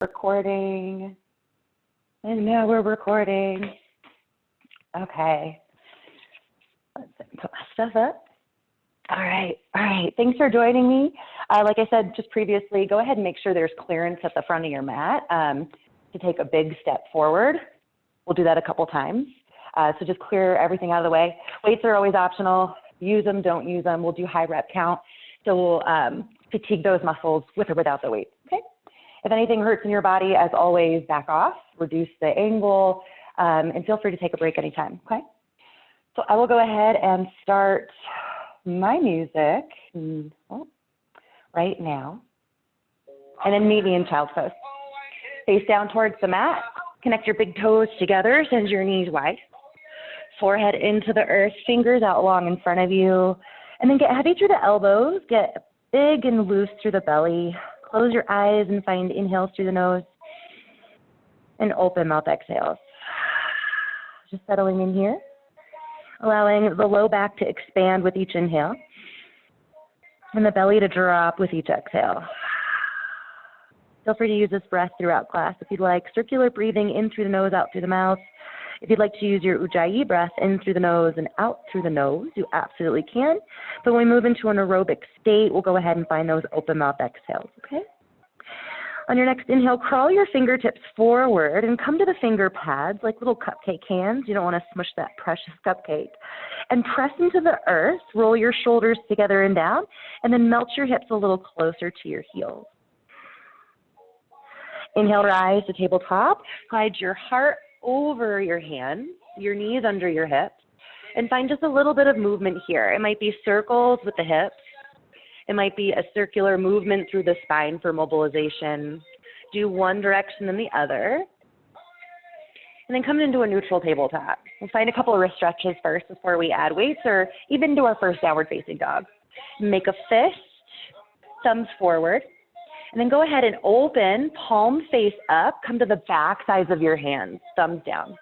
Recording. And now we're recording. Okay. Let's put my stuff up. All right. Thanks for joining me. Like I said just previously, go ahead and make sure there's clearance at the front of your mat to take a big step forward. We'll do that a couple times. So just clear everything out of the way. Weights are always optional. Use them, don't use them. We'll do high rep count. So we'll fatigue those muscles with or without the weight. Okay. If anything hurts in your body, as always, back off, reduce the angle, and feel free to take a break anytime, okay? So I will go ahead and start my music right now, and then meet me in child's pose. Face down towards the mat, connect your big toes together, send your knees wide. Forehead into the earth, fingers out long in front of you, and then get heavy through the elbows, get big and loose through the belly. Close your eyes and find inhales through the nose and open mouth exhales. Just settling in here, allowing the low back to expand with each inhale and the belly to drop with each exhale. Feel free to use this breath throughout class if you'd like. Circular breathing in through the nose, out through the mouth. If you'd like to use your ujjayi breath in through the nose and out through the nose, you absolutely can. But when we move into an aerobic state, we'll go ahead and find those open mouth exhales, okay? On your next inhale, crawl your fingertips forward and come to the finger pads like little cupcake hands. You don't want to smush that precious cupcake. And press into the earth, roll your shoulders together and down, and then melt your hips a little closer to your heels. Inhale, rise to tabletop. Slide your heart over your hands, your knees under your hips, and find just a little bit of movement here. It might be circles with the hips. It might be a circular movement through the spine for mobilization. Do one direction then the other. And then come into a neutral tabletop. We'll find a couple of wrist stretches first before we add weights or even do our first downward facing dog. Make a fist, thumbs forward. And then go ahead and open, palm face up, come to the back sides of your hands, thumbs down.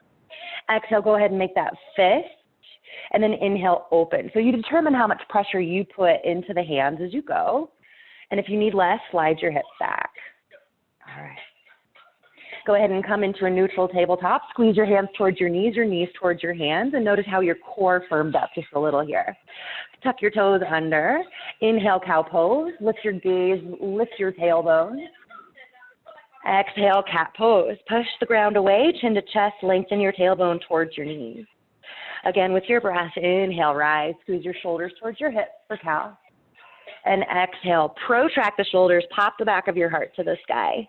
Exhale, go ahead and make that fist, and then inhale, open. So you determine how much pressure you put into the hands as you go. And if you need less, slide your hips back. All right. Go ahead and come into a neutral tabletop. Squeeze your hands towards your knees towards your hands, and notice how your core firmed up just a little here. Tuck your toes under. Inhale, cow pose. Lift your gaze, lift your tailbone. Exhale, cat pose. Push the ground away, chin to chest, lengthen your tailbone towards your knees. Again, with your breath, inhale, rise. Squeeze your shoulders towards your hips for cow. And exhale, protract the shoulders, pop the back of your heart to the sky.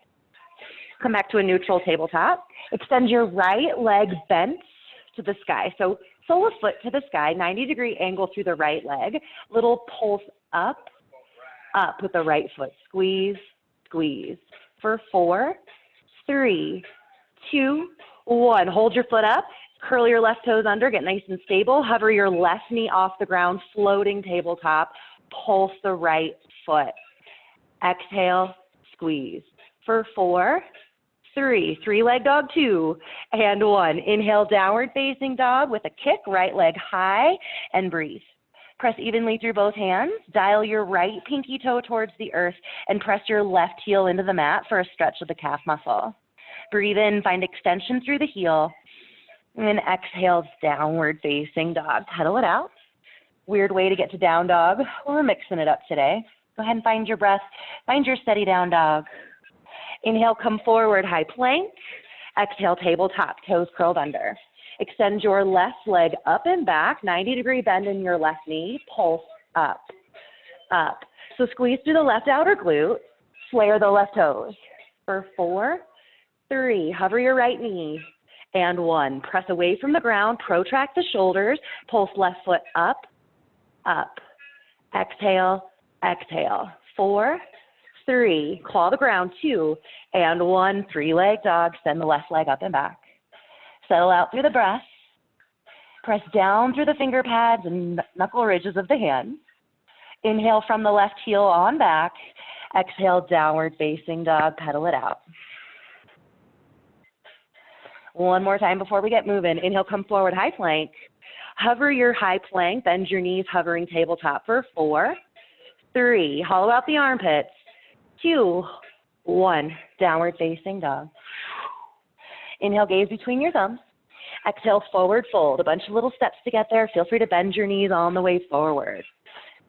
Come back to a neutral tabletop. Extend your right leg bent to the sky. So sole of foot to the sky, 90-degree angle through the right leg. Little pulse up with the right foot. Squeeze, squeeze. For 4, 3, 2, 1. Hold your foot up. Curl your left toes under. Get nice and stable. Hover your left knee off the ground. Floating tabletop. Pulse the right foot. Exhale, squeeze. For 4, 3, three-leg dog 2, and 1. Inhale, downward facing dog with a kick, right leg high, and breathe. Press evenly through both hands. Dial your right pinky toe towards the earth and press your left heel into the mat for a stretch of the calf muscle. Breathe in, find extension through the heel, and then exhale, downward facing dog. Pedal it out. Weird way to get to down dog. We're mixing it up today. Go ahead and find your breath. Find your steady down dog. Inhale, come forward, high plank. Exhale, tabletop, toes curled under. Extend your left leg up and back, 90-degree bend in your left knee. Pulse up, up. So squeeze through the left outer glute. Flare the left toes. For 4, 3, hover your right knee. And 1, press away from the ground, protract the shoulders, pulse left foot up, up. Exhale, exhale. 4, 3, claw the ground, 2, and 1, three-leg dog. Send the left leg up and back. Settle out through the breath. Press down through the finger pads and knuckle ridges of the hands. Inhale from the left heel on back. Exhale, downward facing dog. Pedal it out. One more time before we get moving. Inhale, come forward, high plank. Hover your high plank, bend your knees, hovering tabletop for 4, 3, hollow out the armpits, 2, 1, downward facing dog. Inhale, gaze between your thumbs. Exhale, forward fold. A bunch of little steps to get there. Feel free to bend your knees on the way forward.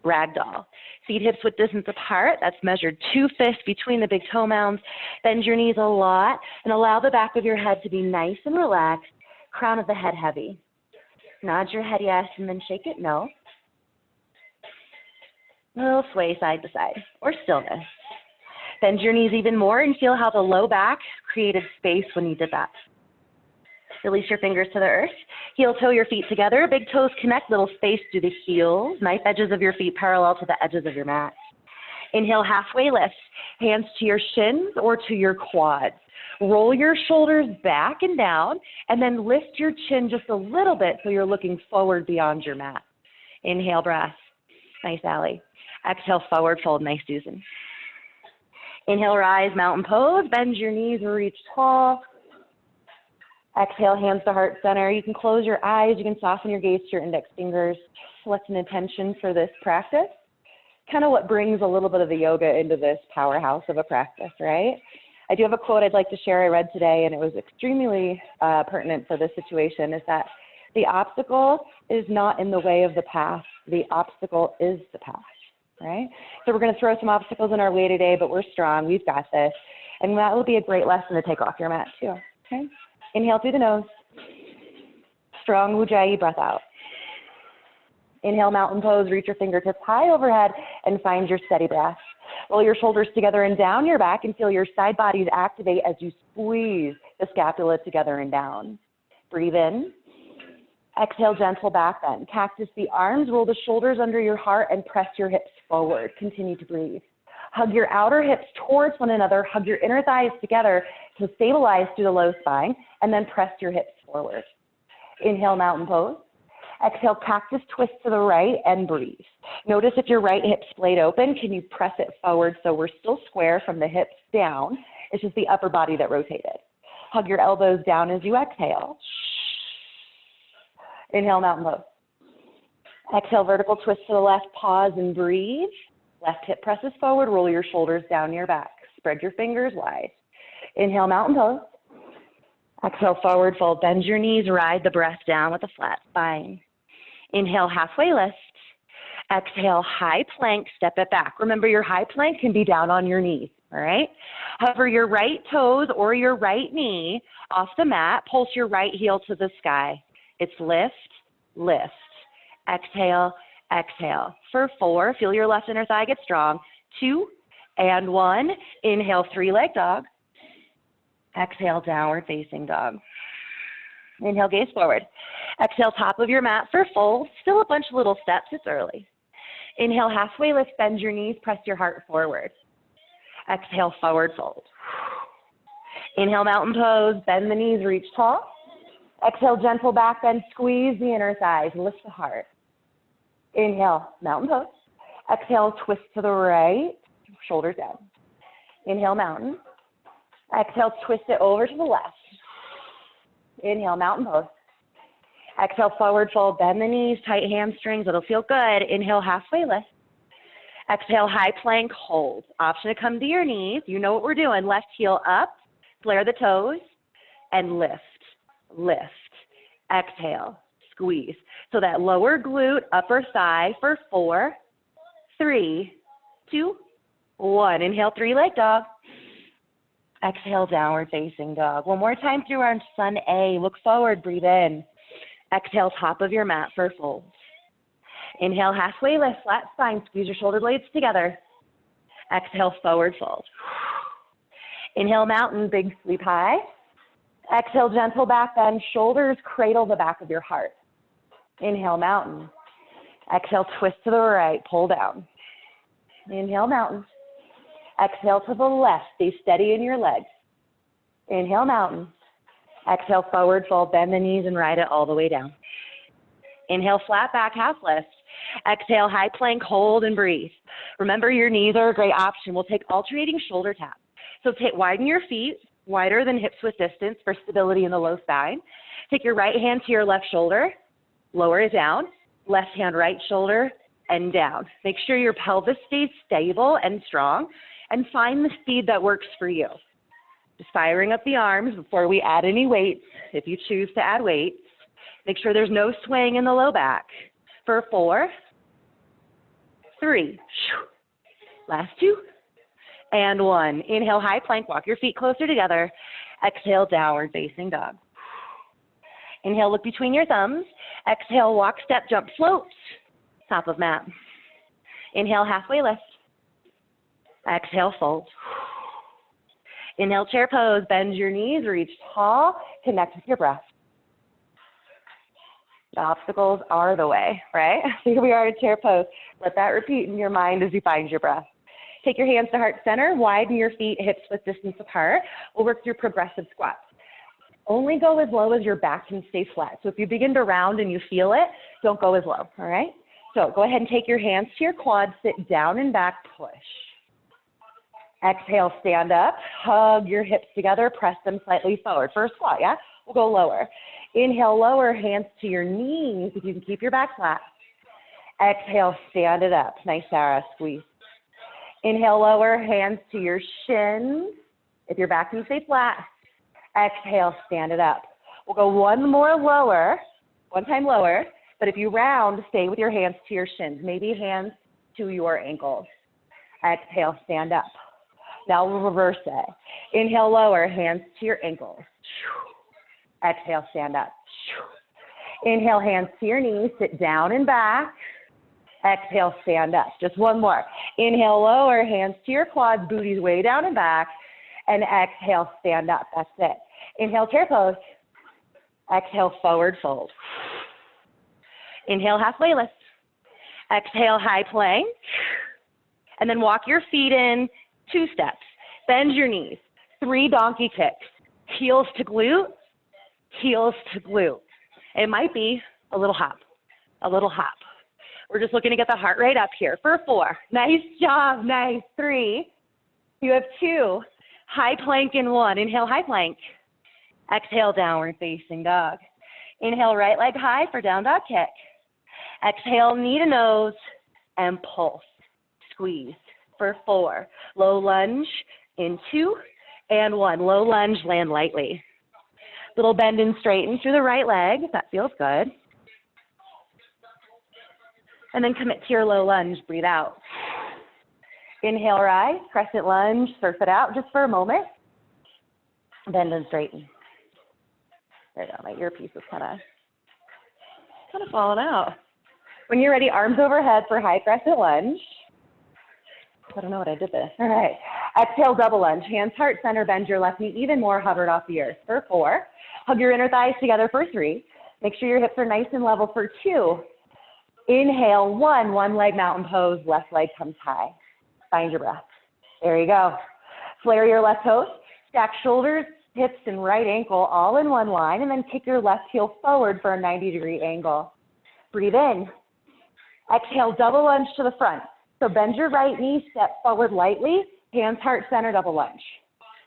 Ragdoll. Feet hips width distance apart. That's measured 2 fists between the big toe mounds. Bend your knees a lot and allow the back of your head to be nice and relaxed. Crown of the head heavy. Nod your head yes and then shake it no. A little sway side to side or stillness. Bend your knees even more and feel how the low back created space when you did that. Release your fingers to the earth. Heel toe your feet together. Big toes connect, little space through the heels. Knife edges of your feet parallel to the edges of your mat. Inhale, halfway lift. Hands to your shins or to your quads. Roll your shoulders back and down, and then lift your chin just a little bit so you're looking forward beyond your mat. Inhale, breath. Nice, Allie. Exhale, forward fold. Nice, Susan. Inhale, rise, mountain pose. Bend your knees, reach tall. Exhale, hands to heart center. You can close your eyes. You can soften your gaze to your index fingers. Select an intention for this practice. Kind of what brings a little bit of the yoga into this powerhouse of a practice, right? I do have a quote I'd like to share I read today, and it was extremely pertinent for this situation, is that the obstacle is not in the way of the path. The obstacle is the path, right? So we're going to throw some obstacles in our way today, but we're strong. We've got this. And that will be a great lesson to take off your mat too, okay? Inhale through the nose. Strong Ujjayi breath out. Inhale, mountain pose. Reach your fingertips high overhead and find your steady breath. Roll your shoulders together and down your back and feel your side bodies activate as you squeeze the scapula together and down. Breathe in. Exhale, gentle back bend. Cactus the arms. Roll the shoulders under your heart and press your hips forward. Continue to breathe. Hug your outer hips towards one another. Hug your inner thighs together to stabilize through the low spine, and then press your hips forward. Inhale, mountain pose. Exhale, cactus twist to the right and breathe. Notice if your right hip splayed open, can you press it forward so we're still square from the hips down? It's just the upper body that rotated. Hug your elbows down as you exhale. Inhale, mountain pose. Exhale, vertical twist to the left, pause and breathe. Left hip presses forward, roll your shoulders down your back. Spread your fingers wide. Inhale, mountain pose. Exhale, forward fold. Bend your knees, ride the breath down with a flat spine. Inhale, halfway lift. Exhale, high plank, step it back. Remember, your high plank can be down on your knees, all right? Hover your right toes or your right knee off the mat. Pulse your right heel to the sky. It's lift, lift. Exhale, exhale. For 4, feel your left inner thigh get strong. 2 and 1. Inhale, 3-leg dog. Exhale, downward facing dog. Inhale, gaze forward. Exhale, top of your mat for fold. Still a bunch of little steps. It's early. Inhale, halfway lift, bend your knees, press your heart forward. Exhale, forward fold. Inhale, mountain pose, bend the knees, reach tall. Exhale, gentle back bend, squeeze the inner thighs, lift the heart. Inhale, mountain pose. Exhale, twist to the right, shoulders down. Inhale, mountain. Exhale, twist it over to the left. Inhale, mountain pose. Exhale, forward fold, bend the knees, tight hamstrings, it'll feel good. Inhale, halfway lift. Exhale, high plank, hold. Option to come to your knees. You know what we're doing. Left heel up, flare the toes, and lift, lift. Exhale, squeeze. So that lower glute, upper thigh for 4, 3, 2, 1. Inhale, 3-leg dog. Exhale, downward facing dog. One more time through our sun A. Look forward, breathe in. Exhale, top of your mat for fold. Inhale, halfway lift, flat spine. Squeeze your shoulder blades together. Exhale, forward fold. Inhale, mountain, big sweep high. Exhale, gentle back bend. Shoulders cradle the back of your heart. Inhale, mountain. Exhale, twist to the right, pull down. Inhale, mountain. Exhale to the left. Stay steady in your legs. Inhale, mountain. Exhale, forward fold. Bend the knees and ride it all the way down. Inhale, flat back, half lift. Exhale, high plank, hold and breathe. Remember, your knees are a great option. We'll take alternating shoulder taps. So widen your feet, wider than hips with distance for stability in the low spine. Take your right hand to your left shoulder, lower it down. Left hand, right shoulder, and down. Make sure your pelvis stays stable and strong. and find the speed that works for you. Just firing up the arms before we add any weights. If you choose to add weights, make sure there's no swaying in the low back. For 4, 3, last 2, and 1. Inhale, high plank, walk your feet closer together. Exhale, downward facing dog. Inhale, look between your thumbs. Exhale, walk, step, jump, float. Top of mat. Inhale, halfway lift. Exhale, fold. Inhale, chair pose. Bend your knees, reach tall, connect with your breath. The obstacles are the way, right? Here we are in chair pose. Let that repeat in your mind as you find your breath. Take your hands to heart center, widen your feet, hips width distance apart. We'll work through progressive squats. Only go as low as your back can stay flat. So if you begin to round and you feel it, don't go as low, all right? So go ahead and take your hands to your quads, sit down and back, push. Exhale, stand up, hug your hips together, press them slightly forward. For a squat, yeah? We'll go lower. Inhale, lower, hands to your knees if you can keep your back flat. Exhale, stand it up. Nice Sarah, squeeze. Inhale, lower, hands to your shins. If your back can stay flat, exhale, stand it up. We'll go one more lower, one time lower, but if you round, stay with your hands to your shins, maybe hands to your ankles. Exhale, stand up. Now we'll reverse it. Inhale, lower, hands to your ankles. Exhale, stand up. Inhale, hands to your knees, sit down and back. Exhale, stand up. Just one more. Inhale, lower, hands to your quads, booties way down and back. And exhale, stand up. That's it. Inhale, chair pose. Exhale, forward fold. Inhale, halfway lift. Exhale, high plank. And then walk your feet in 2 steps. Bend your knees. 3 donkey kicks. Heels to glute, heels to glute. It might be a little hop, a little hop. We're just looking to get the heart rate up here. For 4, nice job, nice. 3, you have 2, high plank in 1. Inhale, high plank. Exhale, downward facing dog. Inhale, right leg high for down dog kick. Exhale, knee to nose, and pulse. Squeeze. For 4, low lunge in 2 and 1. Low lunge, land lightly. Little bend and straighten through the right leg, if that feels good. And then commit to your low lunge, breathe out. Inhale, rise, crescent lunge, surf it out just for a moment. Bend and straighten. There you go, my earpiece is kind of falling out. When you're ready, arms overhead for high crescent lunge. I don't know what I did there. All right. Exhale, double lunge. Hands heart center, bend your left knee even more, hovered off the earth. For 4, hug your inner thighs together for 3. Make sure your hips are nice and level for 2. Inhale, 1, one leg mountain pose, left leg comes high. Find your breath. There you go. Flare your left toes, stack shoulders, hips, and right ankle all in one line, and then kick your left heel forward for a 90-degree angle. Breathe in. Exhale, double lunge to the front. So bend your right knee, step forward lightly, hands heart center, double lunge.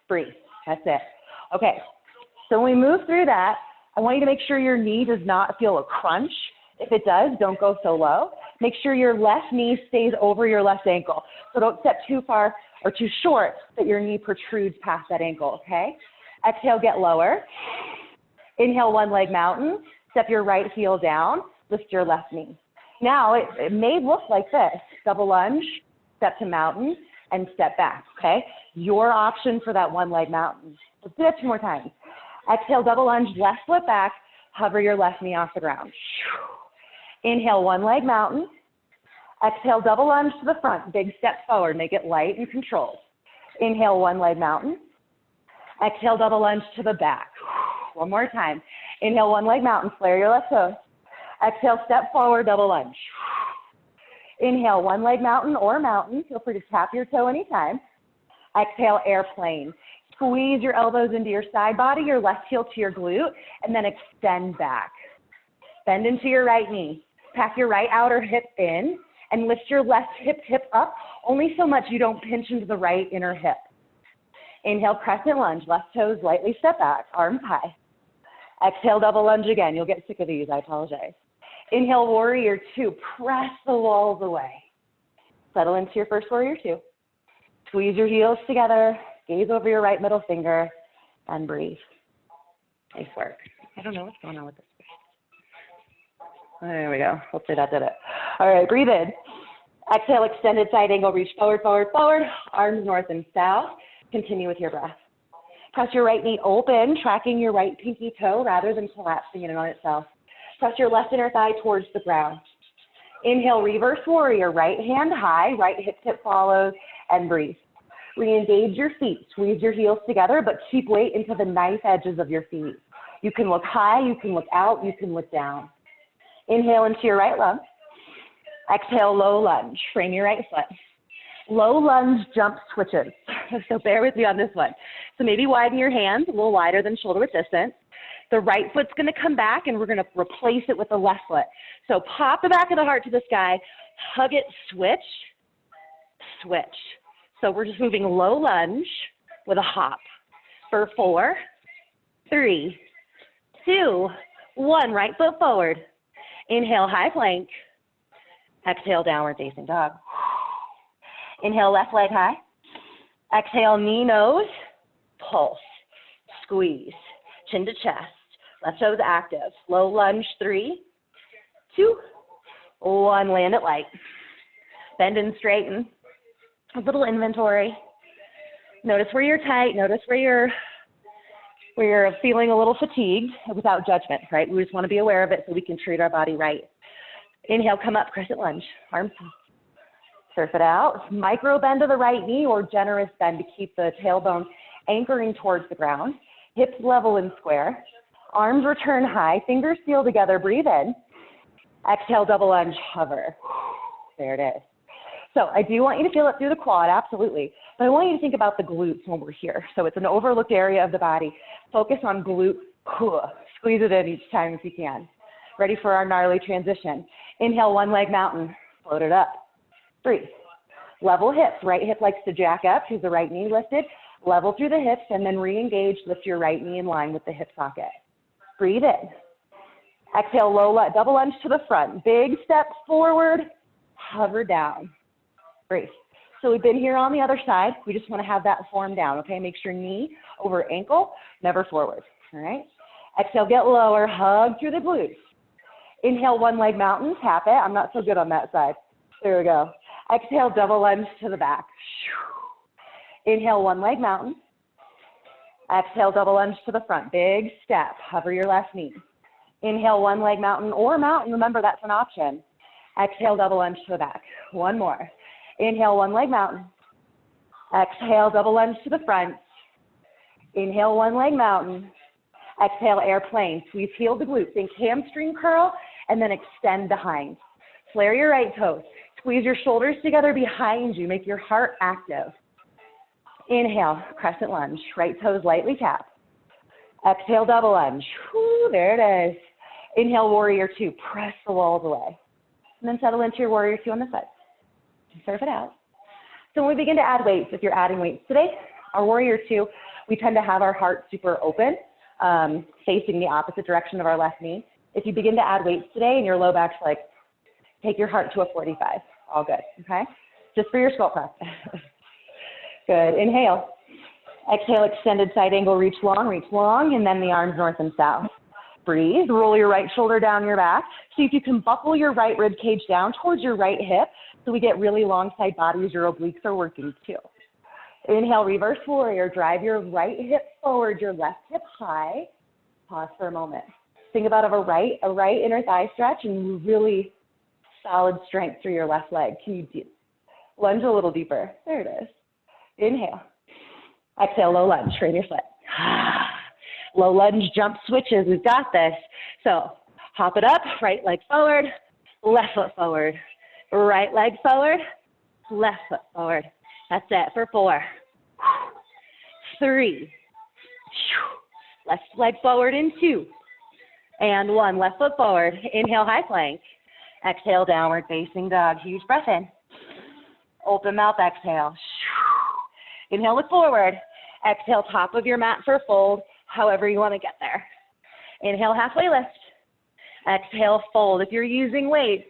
Breathe. That's it. Okay. So when we move through that, I want you to make sure your knee does not feel a crunch. If it does, don't go so low. Make sure your left knee stays over your left ankle. So don't step too far or too short that your knee protrudes past that ankle, okay? Exhale, get lower. Inhale, one leg mountain. Step your right heel down. Lift your left knee. Now, it may look like this. Double lunge, step to mountain, and step back, okay? Your option for that one leg mountain. Let's do that 2 more times. Exhale, double lunge, left foot back. Hover your left knee off the ground. Inhale, one leg mountain. Exhale, double lunge to the front. Big step forward. Make it light and controlled. Inhale, one leg mountain. Exhale, double lunge to the back. 1 more time. Inhale, one leg mountain. Flare your left toes. Exhale, step forward, double lunge. Inhale, one leg mountain or mountain. Feel free to tap your toe anytime. Exhale, airplane. Squeeze your elbows into your side body, your left heel to your glute, and then extend back. Bend into your right knee. Pack your right outer hip in and lift your left hip up, only so much you don't pinch into the right inner hip. Inhale, crescent lunge. Left toes lightly step back, arms high. Exhale, double lunge again. You'll get sick of these, I apologize. Inhale, warrior 2. Press the walls away. Settle into your first warrior 2. Squeeze your heels together, gaze over your right middle finger, and breathe. Nice work. I don't know what's going on with this. There we go. Hopefully that did it. All right, breathe in. Exhale, extended side angle, reach forward, forward, forward. Arms north and south. Continue with your breath. Press your right knee open, tracking your right pinky toe rather than collapsing it in on itself. Press your left inner thigh towards the ground. Inhale, reverse warrior, right hand high, right hip tip follows, and breathe. Re-engage your feet, squeeze your heels together, but keep weight into the knife edges of your feet. You can look high, you can look out, you can look down. Inhale into your right lung. Exhale, low lunge, frame your right foot. Low lunge jump switches, so bear with me on this one. So maybe widen your hands, a little wider than shoulder width distance. The right foot's gonna come back and we're gonna replace it with the left foot. So pop the back of the heart to the sky, hug it, switch, switch. So we're just moving low lunge with a hop for 4, 3, 2, 1. Right foot forward. Inhale, high plank. Exhale, downward facing dog. Inhale, left leg high. Exhale, knee, nose, pulse, squeeze, chin to chest. Left toes active. Low lunge, 3, 2, 1. Land it light. Bend and straighten. A little inventory. Notice where you're tight. Notice where you're feeling a little fatigued without judgment, right? We just want to be aware of it so we can treat our body right. Inhale, come up, crescent lunge. Arms surf it out. Micro bend to the right knee or generous bend to keep the tailbone anchoring towards the ground. Hips level and square. Arms return high. Fingers seal together. Breathe in. Exhale, double lunge, hover. There it is. So I do want you to feel it through the quad, absolutely. But I want you to think about the glutes when we're here. So it's an overlooked area of the body. Focus on glute. Squeeze it in each time if you can. Ready for our gnarly transition. Inhale, one leg mountain. Float it up. Breathe. Level hips. Right hip likes to jack up. Keep the right knee lifted. Level through the hips and then re-engage. Lift your right knee in line with the hip socket. Breathe in. Exhale, double lunge to the front. Big step forward. Hover down. Breathe. So we've been here on the other side. We just want to have that form down, okay? Make sure knee over ankle, never forward, all right? Exhale, get lower, hug through the glutes. Inhale, one leg mountain, tap it. I'm not so good on that side. There we go. Exhale, double lunge to the back. Inhale, one leg mountain. Exhale, double lunge to the front. Big step, hover your left knee. Inhale, one leg mountain or mountain. Remember, that's an option. Exhale, double lunge to the back. One more. Inhale, one leg mountain. Exhale, double lunge to the front. Inhale, one leg mountain. Exhale, airplane. Squeeze heel to glute. Think hamstring curl and then extend behind. Flare your right toes. Squeeze your shoulders together behind you. Make your heart active. Inhale, crescent lunge. Right toes lightly tap. Exhale, double lunge. Whew, there it is. Inhale, warrior 2. Press the walls away. And then settle into your warrior 2 on the side. Surf it out. So when we begin to add weights, if you're adding weights today, our warrior 2, we tend to have our heart super open, facing the opposite direction of our left knee. If you begin to add weights today and your low back's like, take your heart to a 45. All good, okay? Just for your squat practice. Good. Inhale. Exhale, extended side angle, reach long, and then the arms north and south. Breathe. Roll your right shoulder down your back. See if you can buckle your right rib cage down towards your right hip so we get really long side bodies. Your obliques are working too. Inhale, reverse warrior. Drive your right hip forward, your left hip high. Pause for a moment. Think about a right inner thigh stretch and really solid strength through your left leg. Can you lunge a little deeper? There it is. Inhale. Exhale, low lunge. Straighten your foot. Low lunge jump switches. We've got this. So hop it up. Right leg forward. Left foot forward. Right leg forward. Left foot forward. That's it for 4, 3. Left leg forward in 2. And 1. Left foot forward. Inhale, high plank. Exhale, downward facing dog. Huge breath in. Open mouth, exhale. Inhale, look forward. Exhale, top of your mat for fold, however you want to get there. Inhale, halfway lift. Exhale, fold. If you're using weights,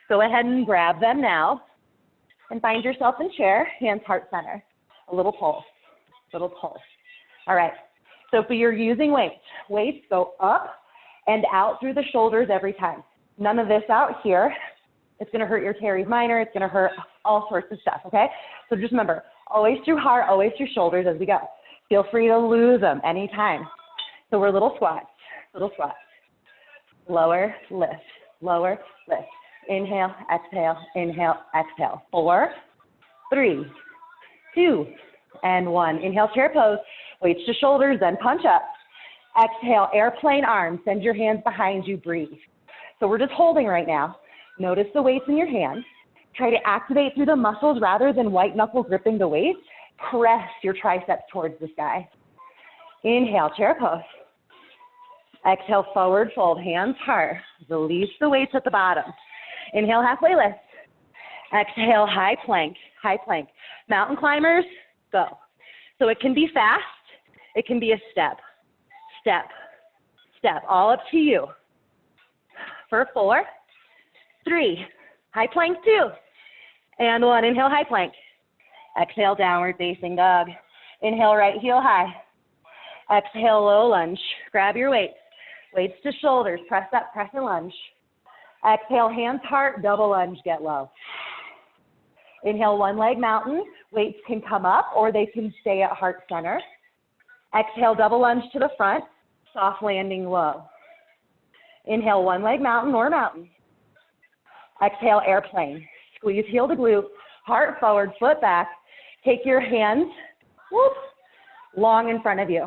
go ahead and grab them now and find yourself in chair, hands heart center. a little pulse, little pulse. All right, so if you're using weights go up and out through the shoulders every time. None of this out here. It's going to hurt your teres minor. It's going to hurt all sorts of stuff, okay? So just remember, always through heart, always through shoulders as we go. Feel free to lose them anytime. So we're little squats, little squats. Lower, lift, lower, lift. Inhale, exhale, inhale, exhale. 4, 3, 2, and 1. Inhale, chair pose. Weights to shoulders, then punch up. Exhale, airplane arms. Send your hands behind you, breathe. So we're just holding right now. Notice the weights in your hands. Try to activate through the muscles rather than white knuckle gripping the weights. Press your triceps towards the sky. Inhale, chair pose. Exhale, forward fold, hands hard. Release the weights at the bottom. Inhale, halfway lift. Exhale, high plank, high plank. Mountain climbers, go. So it can be fast. It can be a step, step, step. All up to you. For 4, 3, high plank 2, and 1. Inhale, high plank. Exhale, downward facing dog. Inhale, right heel high. Exhale, low lunge. Grab your weights. Weights to shoulders. Press up, press and lunge. Exhale, hands heart, double lunge, get low. Inhale, one leg mountain. Weights can come up or they can stay at heart center. Exhale, double lunge to the front. Soft landing low. Inhale, one leg mountain or mountain. Exhale, airplane. Squeeze heel to glute, heart forward, foot back. Take your hands, whoop, long in front of you.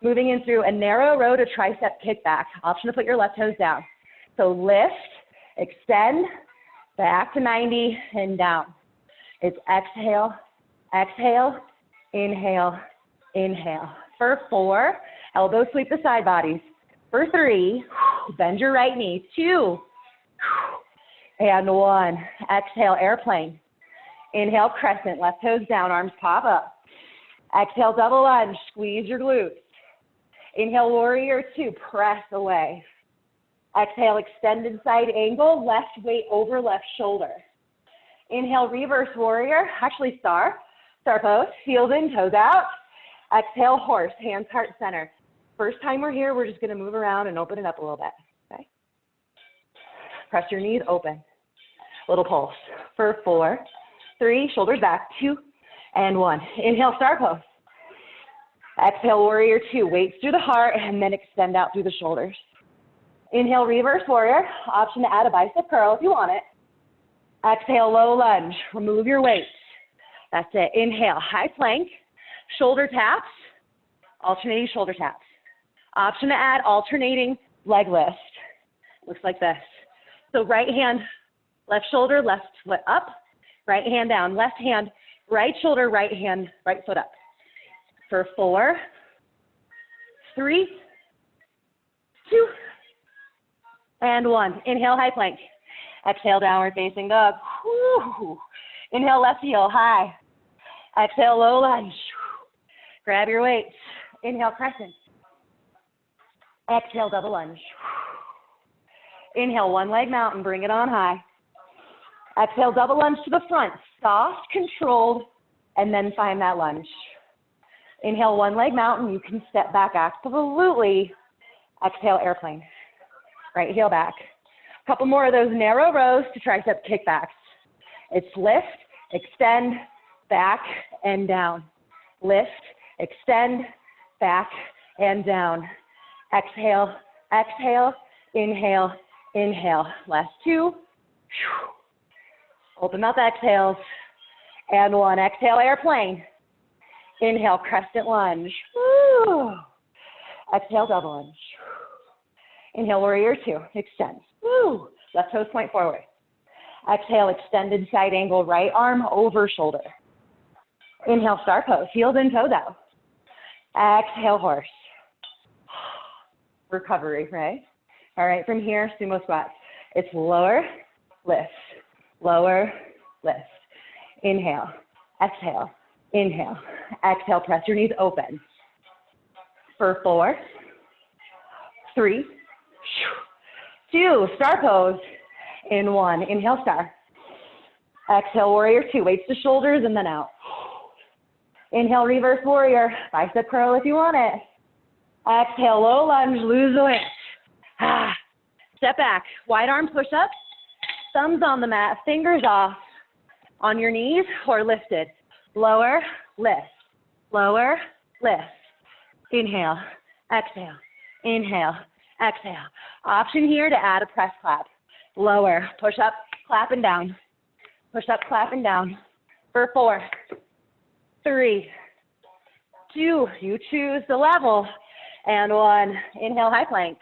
Moving in through a narrow row to tricep kickback. Option to put your left toes down. So lift, extend, back to 90 and down. It's exhale, exhale, inhale, inhale. For 4, elbows sweep the side bodies. For 3, bend your right knee. 2, and 1. Exhale, airplane. Inhale, crescent. Left toes down, arms pop up. Exhale, double lunge. Squeeze your glutes. Inhale, warrior 2. Press away. Exhale, extended side angle. Left weight over left shoulder. Inhale, reverse warrior. Actually, star pose. Heels in, toes out. Exhale, horse. Hands heart center. First time we're here, we're just going to move around and open it up a little bit, okay? Press your knees open. Little pulse. For 4, 3, shoulders back, 2, and 1. Inhale, star pose. Exhale, warrior 2. Weights through the heart and then extend out through the shoulders. Inhale, reverse warrior. Option to add a bicep curl if you want it. Exhale, low lunge. Remove your weights. That's it. Inhale, high plank, shoulder taps, alternating shoulder taps. Option to add alternating leg lift. Looks like this. So right hand, left shoulder, left foot up, right hand down, left hand, right shoulder, right hand, right foot up. For 4, 3, 2, and 1. Inhale, high plank. Exhale, downward facing dog. Whew. Inhale, left heel high. Exhale, low lunge. Grab your weights. Inhale, crescent. Exhale, double lunge. Inhale, one leg mountain, bring it on high. Exhale, double lunge to the front, soft, controlled, and then find that lunge. Inhale, one leg mountain, you can step back absolutely. Exhale, airplane. Right heel back. A couple more of those narrow rows to tricep kickbacks. It's lift, extend, back, and down. Lift, extend, back, and down. Exhale, exhale, inhale, inhale. Last 2. Open up exhales. And 1. Exhale, airplane. Inhale, crescent lunge. Woo. Exhale, double lunge. Inhale, warrior 2. Extend. Woo. Left toes point forward. Exhale, extended side angle, right arm over shoulder. Inhale, star pose. Heels in, toes out. Exhale, horse. Recovery, right? All right, from here, sumo squats. It's lower, lift, lower, lift. Inhale, exhale, inhale, exhale. Press your knees open. For 4, 3, 2, star pose. In 1, inhale, star. Exhale, warrior 2. Weights to shoulders and then out. Inhale, reverse warrior. Bicep curl if you want it. Exhale, low lunge, lose the weight. Step back, wide arm push-up. Thumbs on the mat, fingers off on your knees or lifted. Lower, lift. Lower, lift. Inhale, exhale. Inhale, exhale. Option here to add a press clap. Lower, push up, clap and down. Push up, clap and down. For 4, 3, 2, you choose the level, and 1. Inhale, high plank.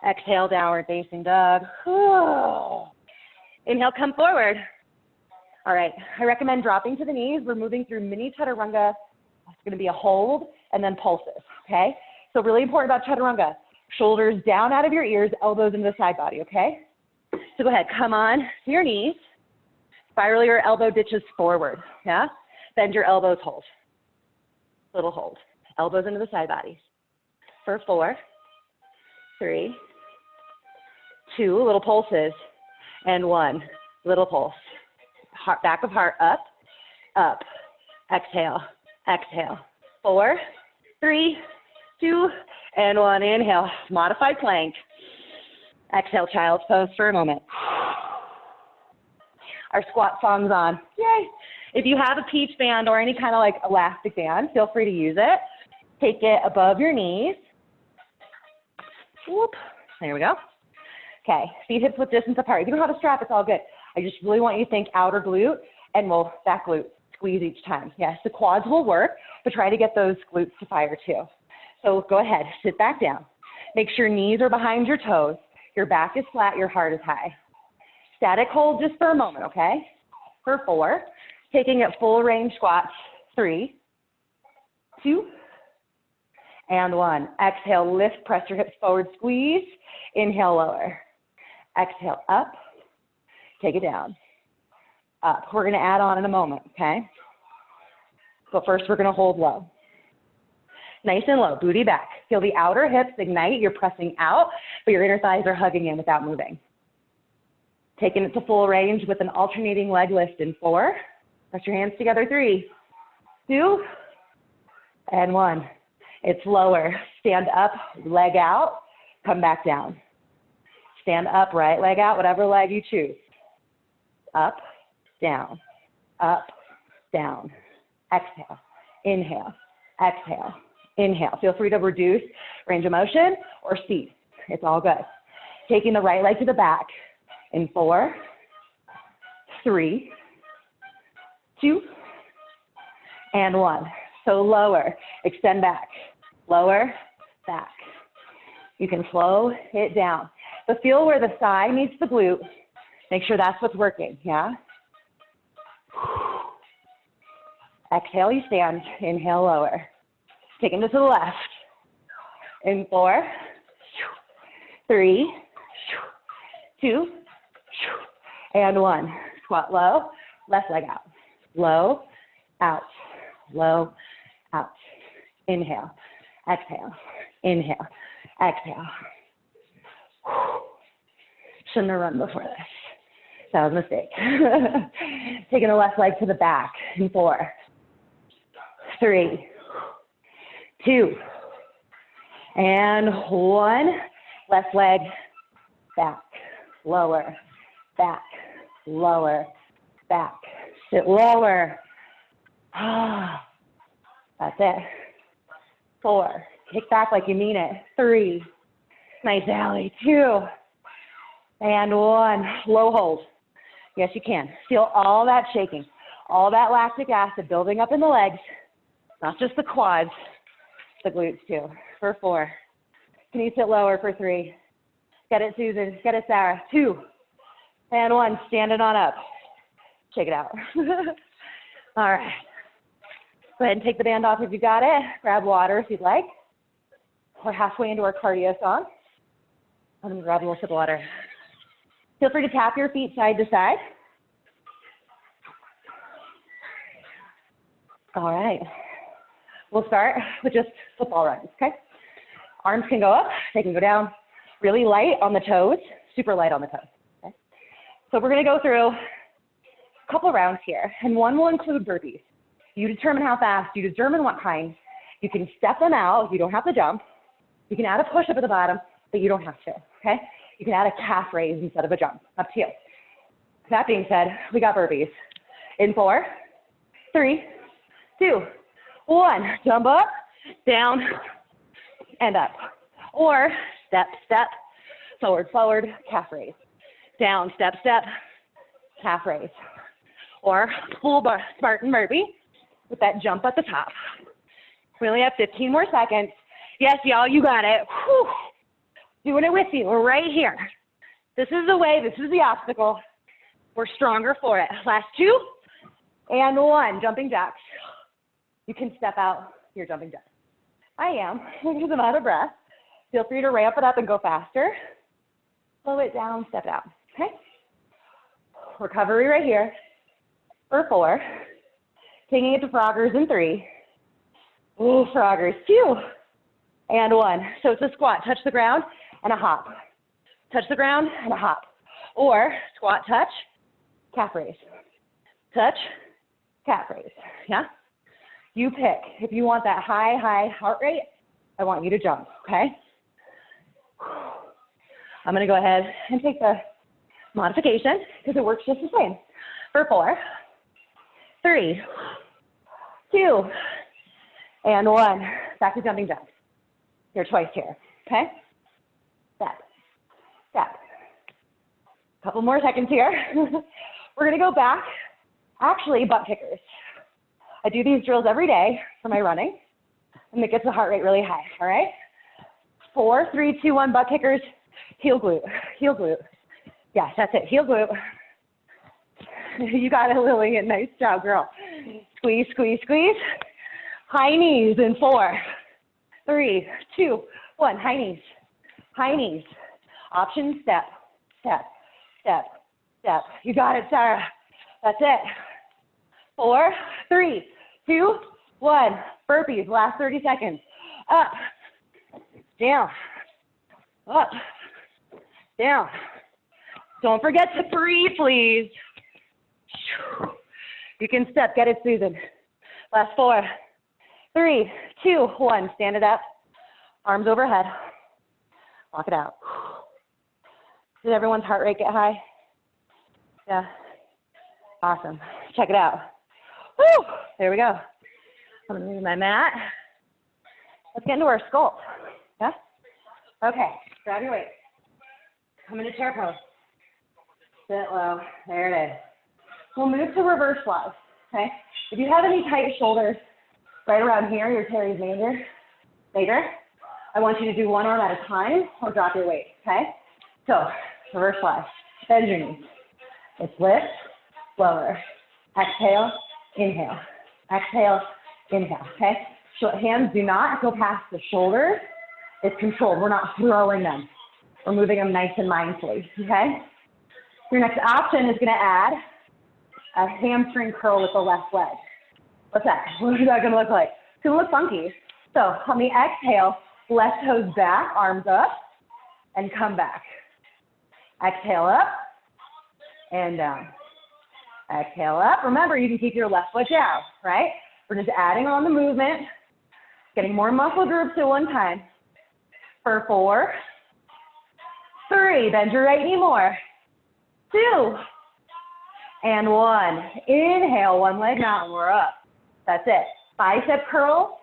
Exhale, downward facing dog. Inhale, come forward. All right, I recommend dropping to the knees. We're moving through mini chaturanga. It's going to be a hold and then pulses, okay? So really important about chaturanga. Shoulders down out of your ears, elbows into the side body, okay? So go ahead, come on to your knees. Spiral your elbow ditches forward, yeah? Bend your elbows, hold. Little hold. Elbows into the side body. For 4, 3, 2, little pulses, and 1, little pulse. Heart, back of heart, up, up. Exhale, exhale. 4, 3, 2, and 1. Inhale, modified plank. Exhale, child's pose for a moment. Our squat song's on. Yay! If you have a peach band or any kind of like elastic band, feel free to use it. Take it above your knees. Whoop. There we go. Okay, feet hips width distance apart. If you don't have a strap, it's all good. I just really want you to think outer glute and we'll back glute squeeze each time. Yes, the quads will work, but try to get those glutes to fire too. So go ahead, sit back down. Make sure knees are behind your toes. Your back is flat, your heart is high. Static hold just for a moment, okay? For 4, taking it full range squats. 3, 2, and 1. Exhale, lift, press your hips forward, squeeze. Inhale, lower. Exhale, up. Take it down. Up. We're going to add on in a moment, okay? But first, we're going to hold low. Nice and low, booty back. Feel the outer hips ignite. You're pressing out, but your inner thighs are hugging in without moving. Taking it to full range with an alternating leg lift in 4. Press your hands together. 3, 2, and 1. It's lower. Stand up, leg out, come back down. Stand up, right leg out, whatever leg you choose. Up, down, up, down. Exhale, inhale, exhale, inhale. Feel free to reduce range of motion or seat. It's all good. Taking the right leg to the back in 4, 3, 2, and 1. So lower, extend back, lower, back. You can slow it down. But feel where the thigh meets the glute. Make sure that's what's working, yeah? Exhale, you stand. Inhale, lower. Taking this to the left. In 4, 3, 2, and 1. Squat low, left leg out. Low, out, low, out. Inhale, exhale, inhale, exhale. Shouldn't have run before this. That was a mistake. Taking the left leg to the back in 4, 3, 2, and 1. Left leg back, lower, back, lower, back. Sit lower. That's it. 4, kick back like you mean it. 3, nice alley. 2, and 1. Low hold. Yes, you can. Feel all that shaking, all that lactic acid building up in the legs, not just the quads, the glutes too. For 4. Can you sit lower for 3? Get it, Susan. Get it, Sarah. 2, and 1. Stand it on up. Shake it out. All right. Go ahead and take the band off if you got it. Grab water if you'd like. We're halfway into our cardio song. I'm going to grab a little sip of water. Feel free to tap your feet side to side. All right. We'll start with just football runs, okay? Arms can go up, they can go down. Really light on the toes, super light on the toes, okay? So we're going to go through a couple rounds here, and one will include burpees. You determine how fast, you determine what kind. You can step them out, you don't have to jump. You can add a push-up at the bottom, but you don't have to, okay? You can add a calf raise instead of a jump, up to you. That being said, we got burpees. In 4, 3, 2, 1. Jump up, down, and up. Or step, step, forward, forward, calf raise. Down, step, step, calf raise. Or full Spartan burpee with that jump at the top. We only have 15 more seconds. Yes, y'all, you got it. Whew. Doing it with you. We're right here. This is the way. This is the obstacle. We're stronger for it. Last 2 and 1. Jumping jacks. You can step out your jumping jacks. I am, because I'm out of breath. Feel free to ramp it up and go faster. Slow it down, step it out. Okay? Recovery right here for 4. Taking it to froggers in 3. Ooh, froggers, 2 and 1. So it's a squat, touch the ground, and a hop. Touch the ground and a hop. Or squat, touch, calf raise. Touch, calf raise. Yeah? You pick. If you want that high, high heart rate, I want you to jump, okay? I'm going to go ahead and take the modification because it works just the same. For 4, 3, 2, and 1. Back to jumping jacks. Your choice here, okay? Step, step. Couple more seconds here. We're going to go back, actually, butt kickers. I do these drills every day for my running, and it gets the heart rate really high, all right? 4, 3, 2, 1, butt kickers, heel glute, heel glute. Yes, that's it, heel glute. You got it, Lillian, nice job, girl. Squeeze, squeeze, squeeze. High knees in 4, 3, 2, 1, high knees, high knees. Option step, step, step, step. You got it, Sarah. That's it. 4, 3, 2, 1. Burpees, last 30 seconds. Up, down, up, down. Don't forget to breathe, please. You can step, get it, Susan. Last 4, 3, 2, 1. Stand it up. Arms overhead. Walk it out. Did everyone's heart rate get high? Yeah. Awesome. Check it out. Woo! There we go. I'm going to move my mat. Let's get into our sculpt. Yeah? Okay. Grab your weight. Come into chair pose. Sit low. There it is. We'll move to reverse flies. Okay? If you have any tight shoulders right around here, your teres major, I want you to do one arm at a time or drop your weight. Okay? So, reverse fly. Bend your knees. It's lift, lower. Exhale, inhale. Exhale, inhale. Okay? Hands do not go past the shoulders. It's controlled. We're not throwing them. We're moving them nice and mindfully. Okay? Your next option is going to add a hamstring curl with the left leg. What's that? What is that going to look like? It's going to look funky. So on the exhale, left toes back, arms up, and come back. Exhale up and down. Exhale up. Remember, you can keep your left foot down, right? We're just adding on the movement, getting more muscle groups at one time. For 4, 3, bend your right knee more. 2, and 1. Inhale, one leg mountain, we're up. That's it. Bicep curl.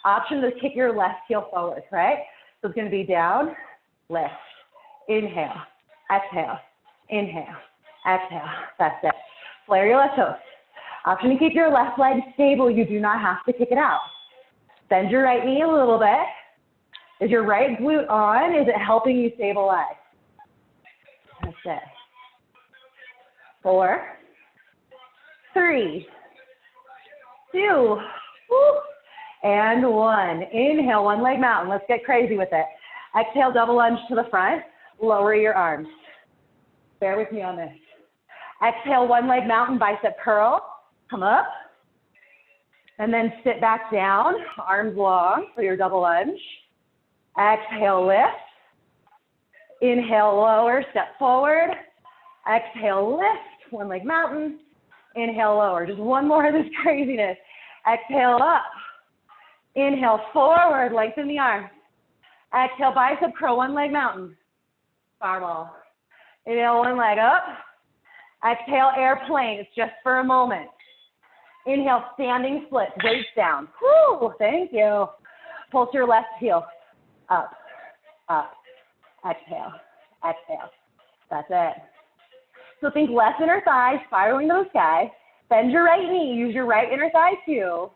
Option to kick your left heel forward, right? So it's going to be down, lift, inhale, exhale, inhale, exhale. That's it. Flare your left toes. Option to keep your left leg stable. You do not have to kick it out. Bend your right knee a little bit. Is your right glute on? Is it helping you stabilize? That's it. 4, 3, 2, and 1. Inhale, one leg mountain. Let's get crazy with it. Exhale, double lunge to the front. Lower your arms. Bear with me on this. Exhale, one leg mountain, bicep curl. Come up. And then sit back down, arms long for your double lunge. Exhale, lift. Inhale, lower, step forward. Exhale, lift, one leg mountain. Inhale, lower. Just one more of this craziness. Exhale up. Inhale forward, lengthen the arms. Exhale, bicep curl, one leg mountain. Fireball. Inhale, one leg up. Exhale, airplane. It's just for a moment. Inhale, standing split, weights down. Woo, thank you. Pulse your left heel. Up, up. Exhale, exhale. That's it. So think left inner thigh, spiraling to the sky. Bend your right knee. Use your right inner thigh too.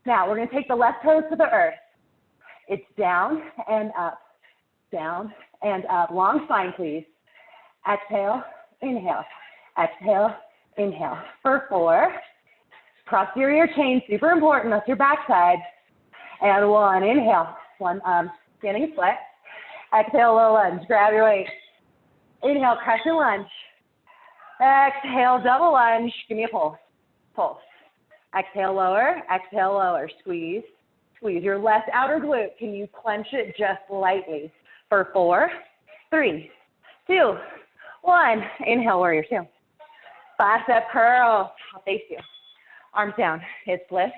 Now, we're going to take the left toes to the earth. It's down and up, down and up. Long spine, please. Exhale, inhale. Exhale, inhale. For 4. Posterior chain, super important. That's your backside. And 1, inhale. 1, standing split. Exhale, low lunge. Grab your weight. Inhale, crescent lunge. Exhale, double lunge. Give me a pulse. Pulse. Exhale, lower. Exhale, lower. Squeeze. Squeeze your left outer glute. Can you clench it just lightly? For 4, 3, 2, 1. Inhale, warrior 2. Bicep curl. I'll face you. Arms down. It's lift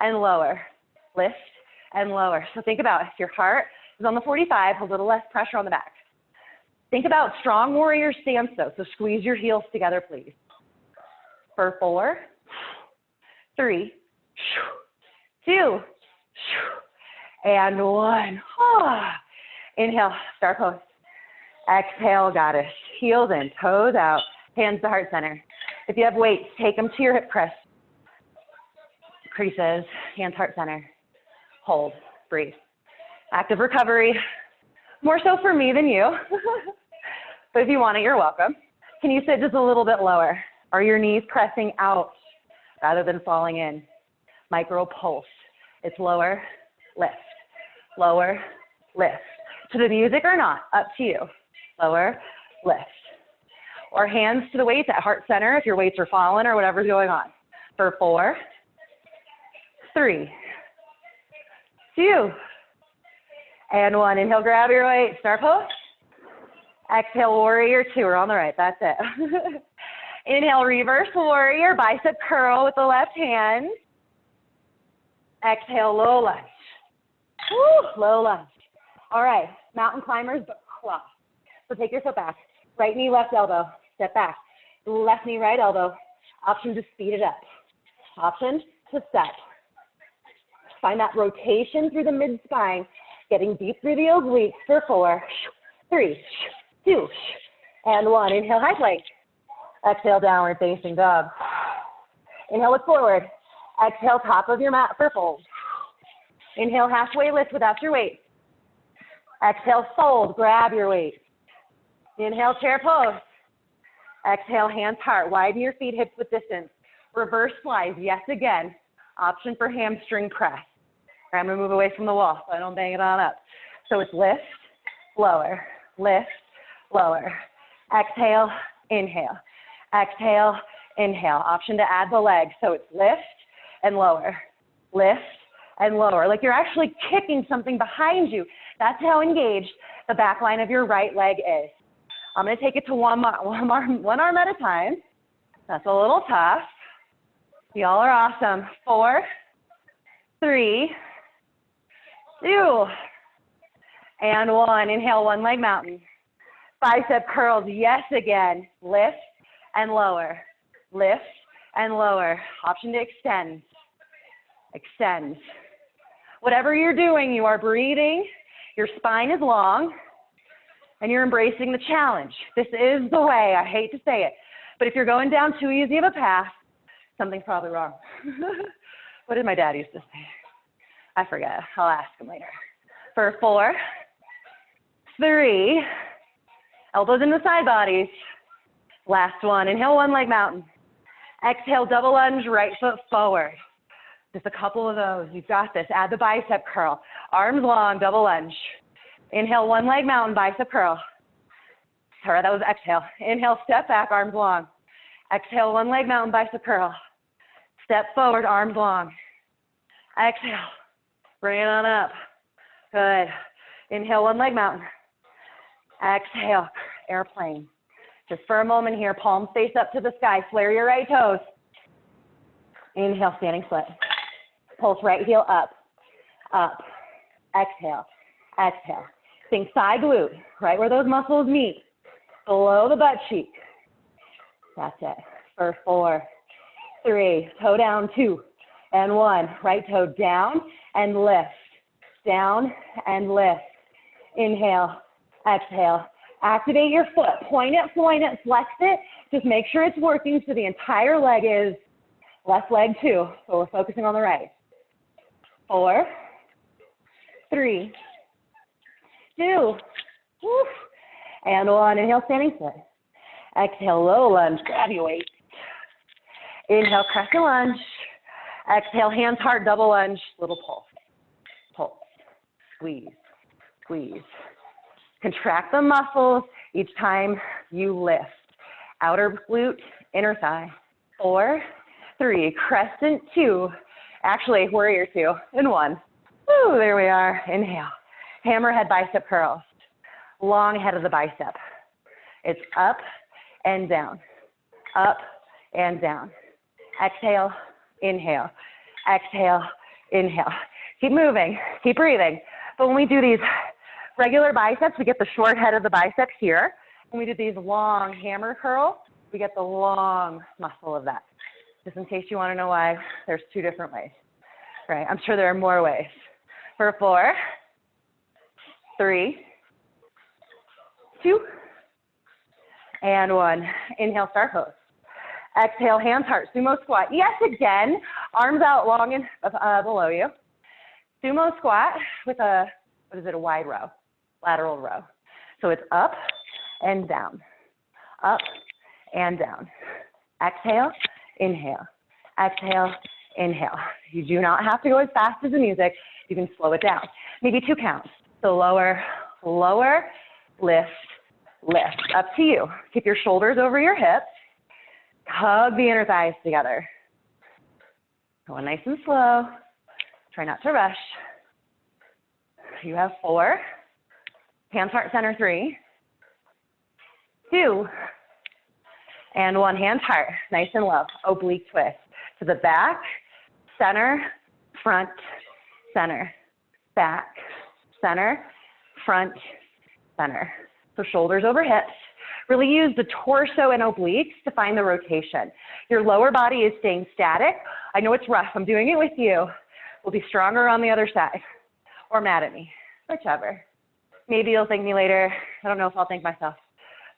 and lower. Lift and lower. So think about if your heart is on the 45, a little less pressure on the back. Think about strong warrior stance though. So squeeze your heels together, please. For 4, 3, 2, and 1. Inhale, star pose. Exhale, goddess. Heels in, toes out, hands to heart center. If you have weights, take them to your hip crest. Creases, hands heart center. Hold, breathe. Active recovery. More so for me than you. But if you want it, you're welcome. Can you sit just a little bit lower? Are your knees pressing out rather than falling in? Micro pulse. It's lower, lift. Lower, lift. To the music or not, up to you. Lower, lift. Or hands to the weights at heart center if your weights are falling or whatever's going on. For 4, 3, 2, and 1. Inhale, grab your weight, star pose. Exhale, warrior 2. We're on the right, that's it. Inhale, reverse warrior, bicep curl with the left hand. Exhale, low lunge. Woo, low lunge. All right, mountain climbers, but cross. So take your foot back. Right knee, left elbow. Step back. Left knee, right elbow. Option to speed it up. Option to step. Find that rotation through the mid-spine, getting deep through the obliques for 4, 3, 2, and 1. Inhale, high plank. Exhale, downward facing dog. Inhale, look forward. Exhale, top of your mat for fold. Inhale, halfway lift without your weight. Exhale, fold, grab your weight. Inhale, chair pose. Exhale, hands heart. Widen your feet, hips width distance. Reverse flies, yes again. Option for hamstring press. All right, I'm gonna move away from the wall so I don't bang it on up. So it's lift, lower, lift, lower. Exhale, inhale. Exhale, inhale. Option to add the leg. So it's lift and lower, lift and lower. Like you're actually kicking something behind you. That's how engaged the back line of your right leg is. I'm going to take it to one arm at a time. That's a little tough. Y'all are awesome. 4, 3, 2, and 1. Inhale, one leg mountain. Bicep curls, yes again. Lift and lower. Lift and lower. Option to extend. Extend. Whatever you're doing, you are breathing. Your spine is long. And you're embracing the challenge. This is the way. I hate to say it. But if you're going down too easy of a path, something's probably wrong. What did my dad used to say? I forget. I'll ask him later. For 4, 3, elbows into side bodies. Last one. Inhale, one leg mountain. Exhale, double lunge, right foot forward. Just a couple of those. You've got this. Add the bicep curl. Arms long, double lunge. Inhale, one leg mountain, bicep curl. Sorry, that was exhale. Inhale, step back, arms long. Exhale, one leg mountain, bicep curl. Step forward, arms long. Exhale, bring it on up. Good. Inhale, one leg mountain. Exhale, airplane. Just for a moment here, palms face up to the sky. Flare your right toes. Inhale, standing split. Pulse right heel up, up. Exhale, exhale. Think thigh glute, right where those muscles meet, below the butt cheek. That's it. For 4, 3, toe down, 2, and 1. Right toe down and lift, down and lift. Inhale, exhale. Activate your foot. Point it, flex it. Just make sure it's working so the entire leg is left leg too. So we're focusing on the right. 4, 3, 2, woof, and 1. Inhale, standing split. Exhale, low lunge, grab your weight. Inhale, crescent lunge. Exhale, hands hard, double lunge, little pulse. Pulse, squeeze, squeeze. Contract the muscles each time you lift. Outer glute, inner thigh. 4, 3, crescent 2. Actually, warrior 2 and 1. Woo, there we are. Inhale. Hammerhead bicep curls. Long head of the bicep. It's up and down. Up and down. Exhale, inhale. Exhale, inhale. Keep moving. Keep breathing. But when we do these regular biceps, we get the short head of the biceps here. When we do these long hammer curls, we get the long muscle of that. Just in case you want to know why, there's 2 different ways. Right? I'm sure there are more ways. For 4, 3, 2, and 1. Inhale, star pose. Exhale, hands heart, sumo squat. Yes, again, arms out long and below you. Sumo squat with a wide row, lateral row. So it's up and down, up and down. Exhale, inhale, exhale, inhale. You do not have to go as fast as the music. You can slow it down. Maybe 2 counts. So lower, lower, lift, lift. Up to you. Keep your shoulders over your hips. Hug the inner thighs together. Going nice and slow. Try not to rush. You have 4. Hands, heart, center, 3, 2, and 1. Hands, heart, nice and low. Oblique twist to the back, center, front, center, back, center, front, center. So shoulders over hips. Really use the torso and obliques to find the rotation. Your lower body is staying static. I know it's rough. I'm doing it with you. We'll be stronger on the other side. Or mad at me, whichever. Maybe you'll thank me later. I don't know if I'll thank myself.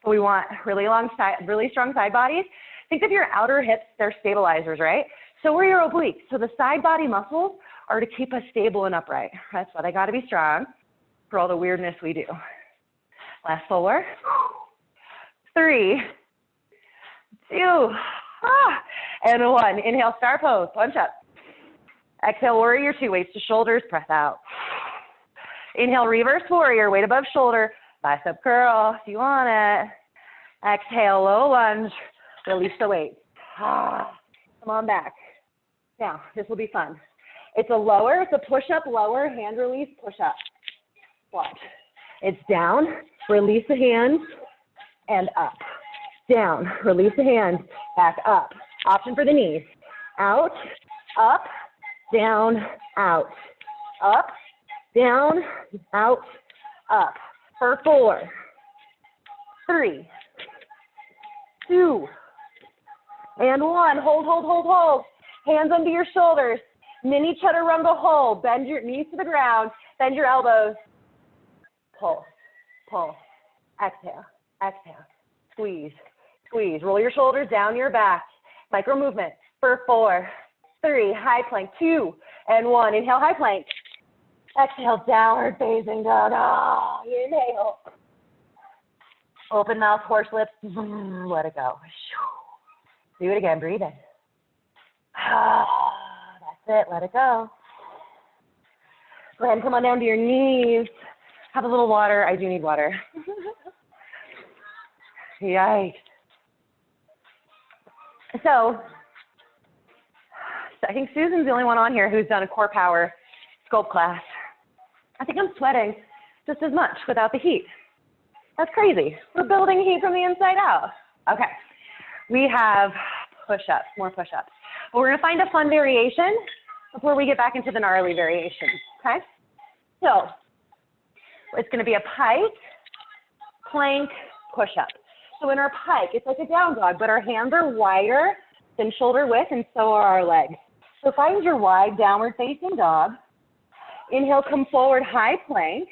But we want really strong side bodies. Think of your outer hips, they're stabilizers, right? So are your obliques. So the side body muscles are to keep us stable and upright. That's why they gotta be strong for all the weirdness we do. Last 4, 3, 2, and 1. Inhale, star pose, punch up. Exhale, warrior 2, weights to shoulders, press out. Inhale, reverse warrior, weight above shoulder, bicep curl if you want it. Exhale, low lunge, release the weight. Come on back. Now, this will be fun. It's a push-up, lower, hand release, push-up. Watch. It's down, release the hands, and up. Down, release the hands, back up. Option for the knees. Out, up, down, out. Up, down, out, up. For 4, 3, 2, and 1. Hold, hold, hold, hold. Hands under your shoulders. Mini chaturanga hold. Bend your knees to the ground. Bend your elbows. Pull, pull. Exhale, exhale. Squeeze, squeeze. Roll your shoulders down your back. Micro movement. For 4, 3, high plank, 2, and 1. Inhale, high plank. Exhale, downward facing dog. Inhale. Open mouth, horse lips. Let it go. Do it again. Breathe in. That's it. Let it go. Go ahead and come on down to your knees. Have a little water. I do need water. Yikes. So I think Susan's the only one on here who's done a core power sculpt class. I think I'm sweating just as much without the heat. That's crazy. We're building heat from the inside out. Okay. We have push-ups, more push-ups. But we're going to find a fun variation before we get back into the gnarly variations, okay? So it's going to be a pike, plank, push-up. So in our pike, it's like a down dog, but our hands are wider than shoulder width, and so are our legs. So find your wide downward facing dog. Inhale, come forward, high plank.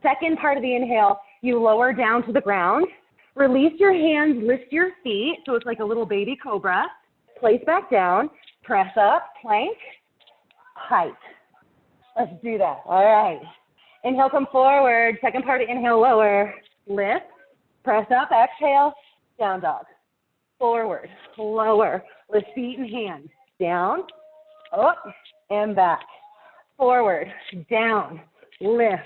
Second part of the inhale, you lower down to the ground. Release your hands, lift your feet, so it's like a little baby cobra. Place back down, press up, plank, height. Let's do that. All right. Inhale, come forward. Second part of inhale, lower, lift, press up, exhale, down dog. Forward, lower, lift feet and hands. Down, up, and back. Forward, down, lift,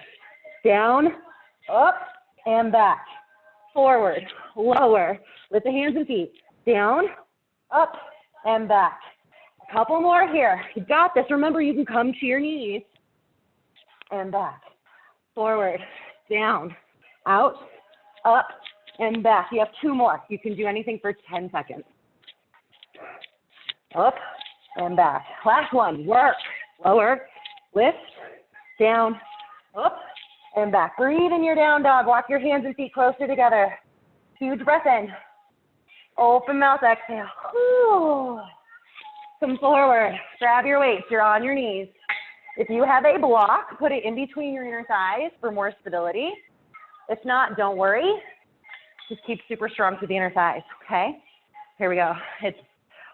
down, up, and back. Forward, lower, lift the hands and feet. Down, up, and back. A couple more here. You got this. Remember, you can come to your knees and back. Forward, down, out, up, and back. You have two more. You can do anything for 10 seconds. Up and back. Last one. Work. Lower, lift, down, up, and back. Breathe in your down dog. Walk your hands and feet closer together. Huge breath in. Open mouth, exhale. Whew. Come forward. Grab your weights. You're on your knees. If you have a block, put it in between your inner thighs for more stability. If not, don't worry. Just keep super strong through the inner thighs, okay? Here we go. It's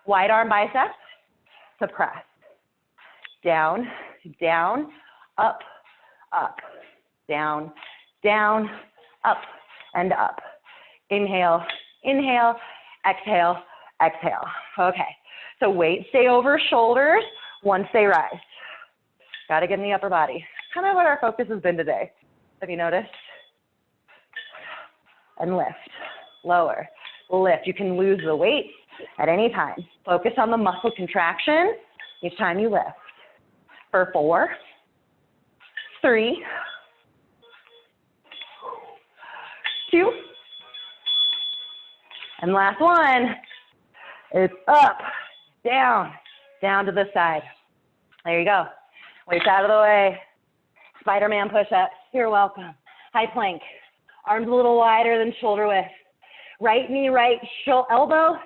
wide arm biceps to press. Down, down, up, up, down, down, up, and up. Inhale, inhale, exhale, exhale. Okay, so weight stay over shoulders once they rise. Got to get in the upper body. Kind of what our focus has been today. Have you noticed? And lift, lower, lift. You can lose the weight at any time. Focus on the muscle contraction each time you lift. For 4, 3, 2, and last one. It's up, down, down to the side. There you go. Weights out of the way. Spider-Man push-ups. You're welcome. High plank. Arms a little wider than shoulder width. Right knee, right elbow.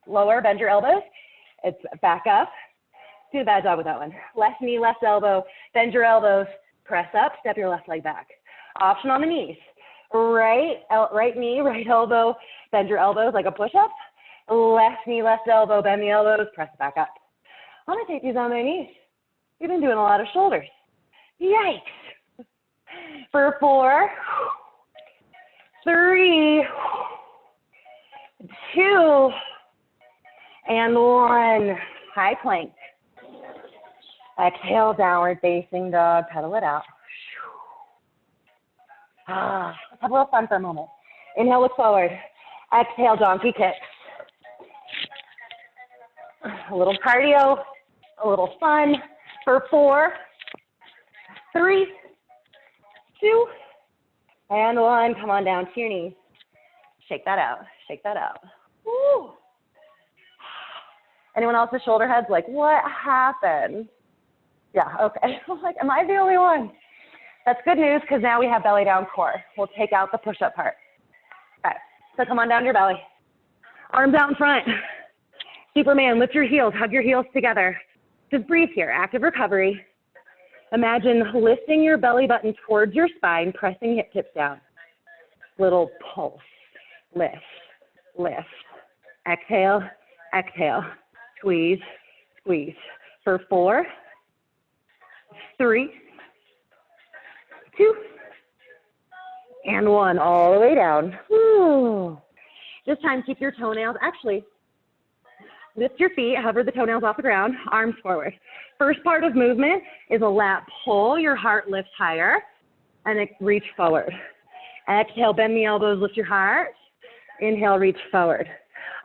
Lower, bend your elbows. It's back up. Do the bad dog with that one. Left knee, left elbow. Bend your elbows. Press up. Step your left leg back. Option on the knees. Right knee, right elbow. Bend your elbows like a push-up. Left knee, left elbow. Bend the elbows. Press back up. I'm going to take these on my knees. You've been doing a lot of shoulders. Yikes. For 4, 3, 2, and 1. High plank. Exhale, downward facing dog. Pedal it out. Let's have a little fun for a moment. Inhale, look forward. Exhale, donkey kicks. A little cardio, a little fun. For 4, 3, 2, and 1. Come on down to your knees. Shake that out. Shake that out. Woo. Anyone else's shoulder heads like, what happened? Yeah, okay. I'm like, am I the only one? That's good news because now we have belly down core. We'll take out the push-up part. Okay, so come on down to your belly. Arms out in front. Superman, lift your heels. Hug your heels together. Just breathe here. Active recovery. Imagine lifting your belly button towards your spine, pressing hip tips down. Little pulse. Lift, lift. Exhale, exhale. Squeeze, squeeze. For 4, 3, 2, and 1. All the way down. Woo. This time, keep your toenails. Actually, lift your feet, hover the toenails off the ground, arms forward. First part of movement is a lat pull. Your heart lifts higher, and then reach forward. Exhale, bend the elbows, lift your heart. Inhale, reach forward.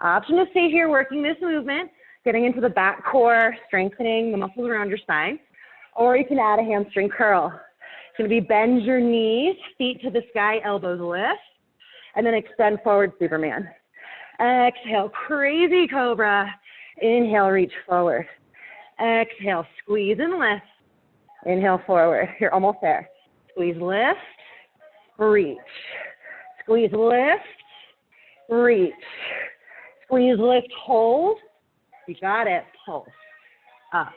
Option to stay here working this movement, getting into the back core, strengthening the muscles around your spine. Or you can add a hamstring curl. It's going to be bend your knees, feet to the sky, elbows lift, and then extend forward, Superman. Exhale, crazy cobra. Inhale, reach forward. Exhale, squeeze and lift. Inhale forward. You're almost there. Squeeze, lift, reach. Squeeze, lift, reach. Squeeze, lift, hold. You got it. Pulse. Up,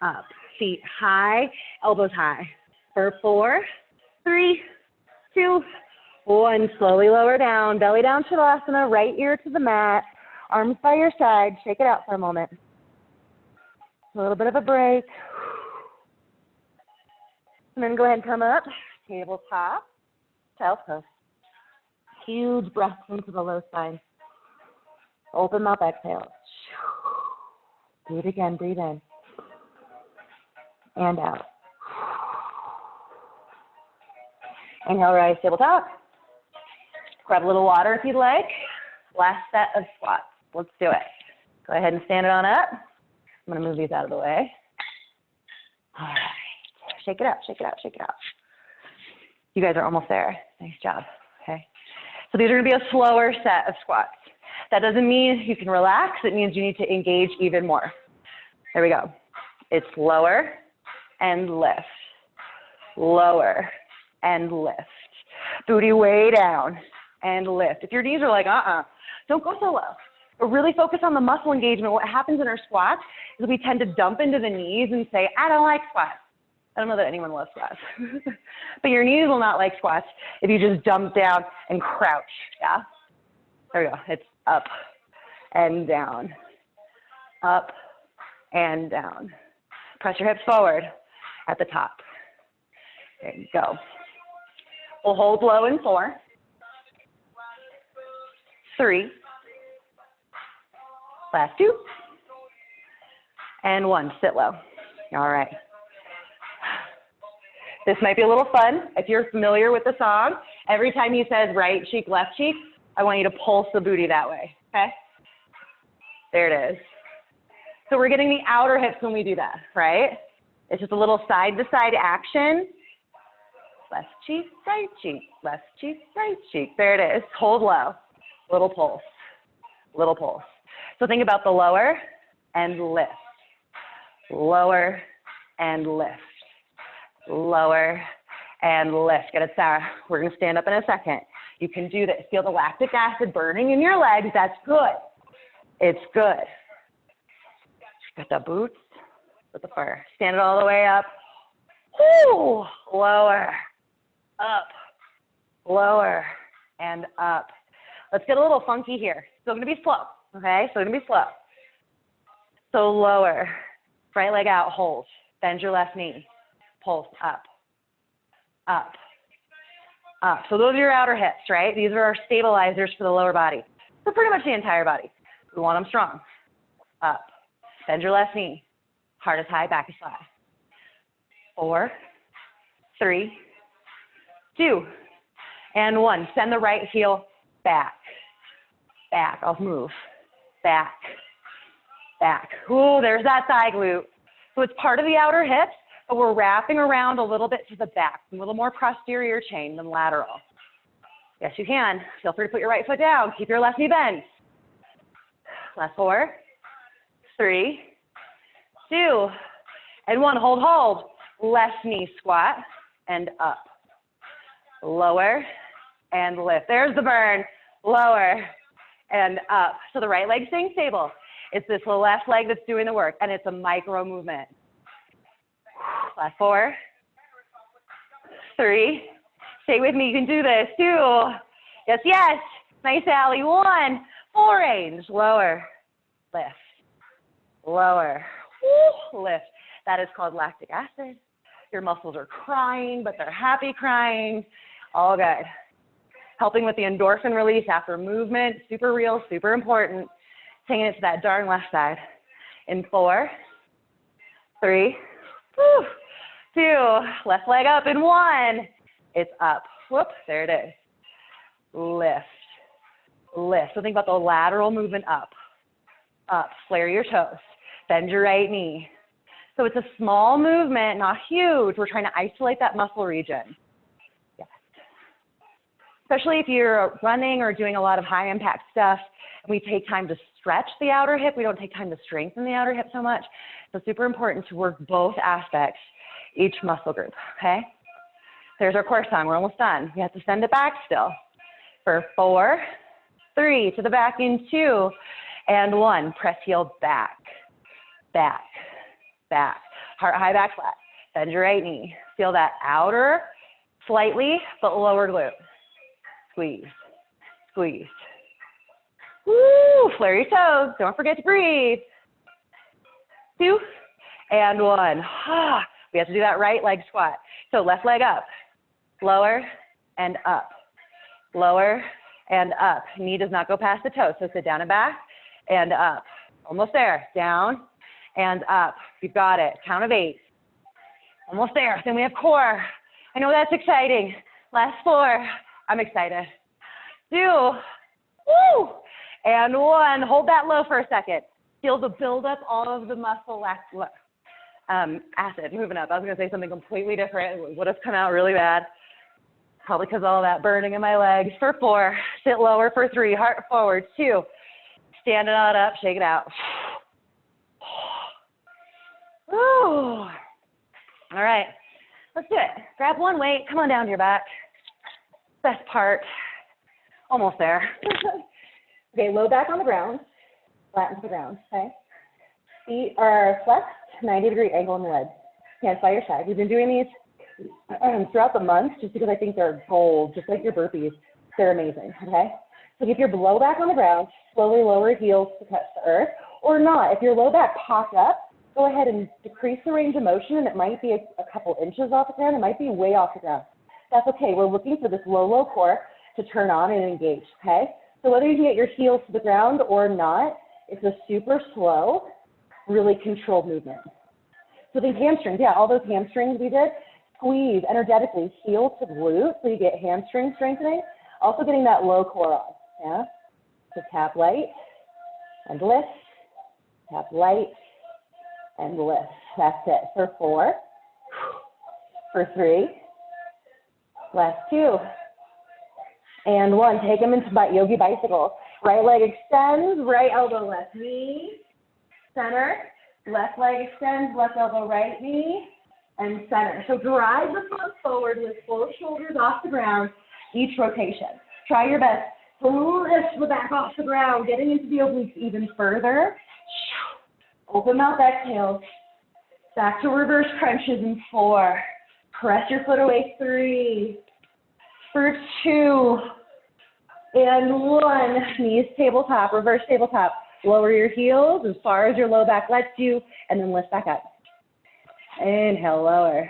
up. Feet high, elbows high. For 4, 3, 2, 1. Slowly lower down. Belly down, Shavasana. Right ear to the mat. Arms by your side. Shake it out for a moment. A little bit of a break. And then go ahead and come up. Tabletop. Child's pose. Huge breath into the low spine. Open mouth, exhale. Do it again. Breathe in. And out. Inhale, rise, tabletop. Grab a little water if you'd like. Last set of squats. Let's do it. Go ahead and stand it on up. I'm going to move these out of the way. All right. Shake it out, shake it out, shake it out. You guys are almost there. Nice job. Okay. So these are going to be a slower set of squats. That doesn't mean you can relax. It means you need to engage even more. There we go. It's lower and lift. Lower and lift. Booty way down and lift. If your knees are like, don't go so low. But really focus on the muscle engagement. What happens in our squats is we tend to dump into the knees and say, I don't like squats. I don't know that anyone loves squats. But your knees will not like squats if you just dump down and crouch, yeah? There we go. It's up and down. Up and down. Press your hips forward at the top. There you go. We'll hold low in 4, 3, last 2, and 1. Sit low. All right. This might be a little fun. If you're familiar with the song, every time he says right cheek, left cheek, I want you to pulse the booty that way, okay? There it is. So we're getting the outer hips when we do that, right? It's just a little side-to-side action. Left cheek, right cheek, left cheek, right cheek. There it is. Hold low. Little pulse. Little pulse. So think about the lower and lift. Lower and lift. Lower and lift. Get it, Sarah. We're going to stand up in a second. You can do this. Feel the lactic acid burning in your legs. That's good. It's good. Got the boots with the fur. Stand it all the way up. Woo! Lower. Up. Lower and up. Let's get a little funky here. Still going to be slow. Okay? Still going to be slow. So lower. Right leg out. Hold. Bend your left knee. Pulse up, up, up. So those are your outer hips, right? These are our stabilizers for the lower body. So pretty much the entire body. We want them strong. Up. Bend your left knee. Heart is high, back is flat. 4, 3, 2, and 1. Send the right heel back. Back. I'll move. Back. Back. Ooh, there's that thigh glute. So it's part of the outer hips. But we're wrapping around a little bit to the back, a little more posterior chain than lateral. Yes, you can. Feel free to put your right foot down. Keep your left knee bent. Last 4, 3, 2, and 1. Hold, hold. Left knee squat and up. Lower and lift. There's the burn. Lower and up. So the right leg staying stable. It's this left leg that's doing the work, and it's a micro movement. Last 4, 3, stay with me, you can do this. 2, yes, yes, nice, Allie. 1, full range, lower, lift, lower, woo, lift. That is called lactic acid. Your muscles are crying, but they're happy crying. All good. Helping with the endorphin release after movement, super real, super important. Taking it to that darn left side. In 4, 3, woo, 2, left leg up in 1. It's up. Whoop, there it is. Lift, lift. So think about the lateral movement up, up. Flare your toes. Bend your right knee. So it's a small movement, not huge. We're trying to isolate that muscle region. Yes. especially if you're running or doing a lot of high impact stuff. We take time to stretch the outer hip. We don't take time to strengthen the outer hip so much. So super important to work both aspects, each muscle group, okay? There's our core song. We're almost done. You have to send it back still. For 4, 3, to the back in 2, and 1. Press heel back, back, back. Heart high, back flat. Bend your right knee. Feel that outer, slightly, but lower glute. Squeeze, squeeze. Woo, flare your toes. Don't forget to breathe. 2, and 1. We have to do that right leg squat. So left leg up, lower and up, lower and up. Knee does not go past the toe, so sit down and back and up. Almost there. Down and up. You've got it. Count of 8. Almost there. Then we have core. I know that's exciting. Last 4. I'm excited. 2. Woo! And 1. Hold that low for a second. Feel the buildup of the muscle acid moving up. I was going to say something completely different. It would have come out really bad. Probably because of all that burning in my legs. For 4. Sit lower for 3. Heart forward. 2. Stand it out up. Shake it out. Woo. All right. Let's do it. Grab one weight. Come on down to your back. Best part. Almost there. Okay, low back on the ground. Flatten to the ground, okay? Feet are flexed, 90-degree angle in the legs. Hands by your side. We've been doing these throughout the month just because I think they're gold, just like your burpees. They're amazing, okay? So keep your low back on the ground. Slowly lower heels to touch the earth. Or not. If your low back popped up, go ahead and decrease the range of motion, and it might be a couple inches off the ground. It might be way off the ground. That's okay. We're looking for this low core to turn on and engage, okay? So whether you can get your heels to the ground or not, it's a super slow, really controlled movement. So the hamstrings, yeah, all those hamstrings we did, squeeze energetically, heel to glute, so you get hamstring strengthening. Also getting that low core on, yeah? So tap light and lift, tap light and lift. That's it. For 4, for 3, last 2, and 1. Take them into yogi bicycles. Right leg extends, right elbow, left knee, center. Left leg extends, left elbow, right knee, and center. So drive the foot forward with both shoulders off the ground each rotation. Try your best to lift the back off the ground, getting into the obliques even further. Open mouth exhale. Back to reverse crunches in 4. Press your foot away. 3, for 2, and 1. Knees tabletop, reverse tabletop. Lower your heels as far as your low back lets you, and then lift back up. Inhale, lower.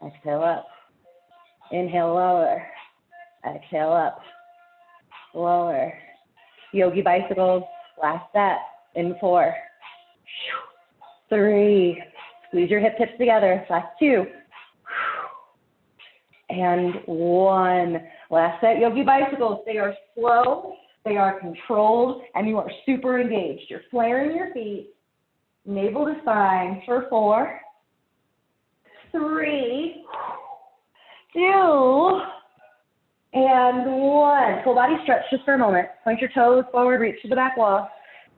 Exhale up. Inhale, lower. Exhale up. Lower. Yogi bicycles, last set in 4. 3. Squeeze your hip tips together. Last 2. And 1. Last set, yogi bicycles. They are slow, they are controlled, and you are super engaged. You're flaring your feet, navel to spine for 4, 3, 2, and 1. Full body stretch just for a moment. Point your toes forward, reach to the back wall.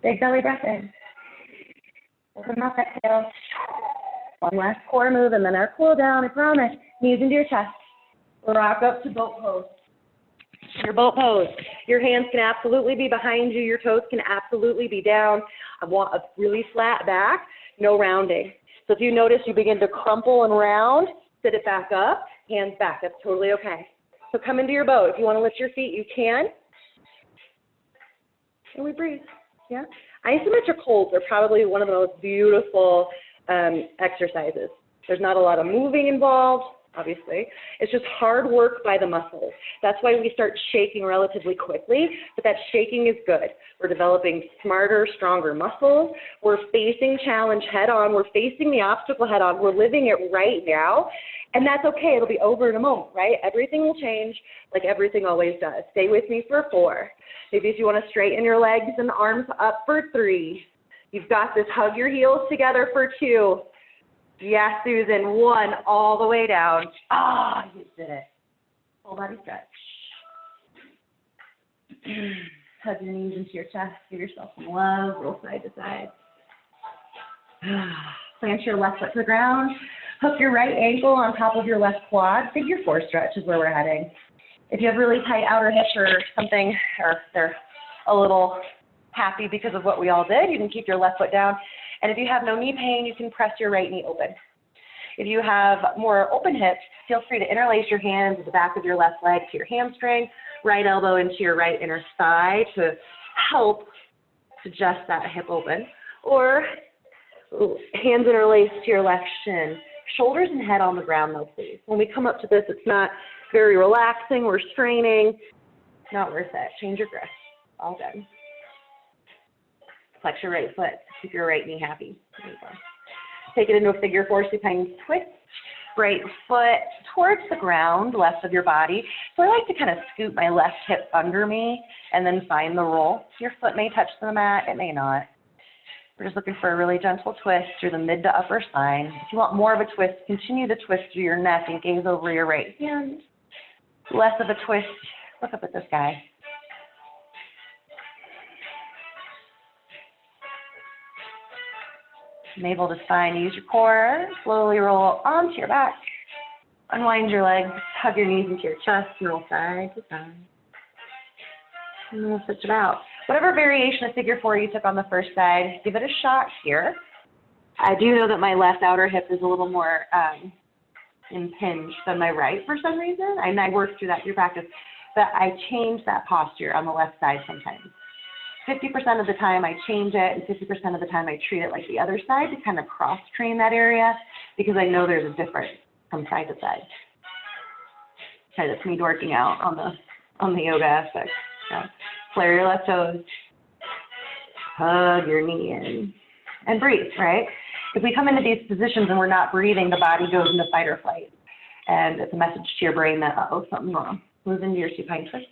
Big belly breath in. Open mouth exhale. One last core move, and then our cool down, I promise. Knees into your chest. Rock up to boat pose. Your boat pose. Your hands can absolutely be behind you. Your toes can absolutely be down. I want a really flat back, no rounding. So if you notice you begin to crumple and round, sit it back up, hands back. That's totally okay. So come into your boat. If you want to lift your feet, you can. And we breathe. Yeah. Isometric holds are probably one of the most beautiful exercises. There's not a lot of moving involved. Obviously. It's just hard work by the muscles. That's why we start shaking relatively quickly, but that shaking is good. We're developing smarter, stronger muscles. We're facing challenge head on. We're facing the obstacle head on. We're living it right now, and that's okay. It'll be over in a moment, right? Everything will change like everything always does. Stay with me for 4. Maybe if you want to straighten your legs and arms up for 3. You've got this. Hug your heels together for 2. Yes, Susan, 1, all the way down. Ah, you did it. Full body stretch. Hug your knees into your chest. Give yourself some love. Roll side to side. Plant your left foot to the ground. Hook your right ankle on top of your left quad. Figure four stretch is where we're heading. If you have really tight outer hips or something, or they're a little happy because of what we all did, you can keep your left foot down. And if you have no knee pain, you can press your right knee open. If you have more open hips, feel free to interlace your hands at the back of your left leg to your hamstring, right elbow into your right inner thigh to help suggest that hip open. Or hands interlaced to your left shin. Shoulders and head on the ground though, please. When we come up to this, it's not very relaxing. We're straining. Not worth it. Change your grip. All good. Flex your right foot. Keep your right knee happy. There you go. Take it into a figure four supine twist. Right foot towards the ground, left of your body. So I like to kind of scoot my left hip under me and then find the roll. Your foot may touch the mat. It may not. We're just looking for a really gentle twist through the mid to upper spine. If you want more of a twist, continue to twist through your neck and gaze over your right hand. Less of a twist, look up at the sky. Navel to spine, use your core. Slowly roll onto your back. Unwind your legs, hug your knees into your chest, and roll side to side. And then we'll switch it out. Whatever variation of figure four you took on the first side, give it a shot here. I do know that my left outer hip is a little more impinged than my right for some reason. I worked through that through practice, but I change that posture on the left side sometimes. 50% of the time I change it, and 50% of the time I treat it like the other side to kind of cross-train that area because I know there's a difference from side to side. Okay, that's me working out on the yoga aspect. So, flare your left toes, hug your knee in, and breathe, right? If we come into these positions and we're not breathing, the body goes into fight or flight. And it's a message to your brain that, uh-oh, something's wrong. Move into your supine twist.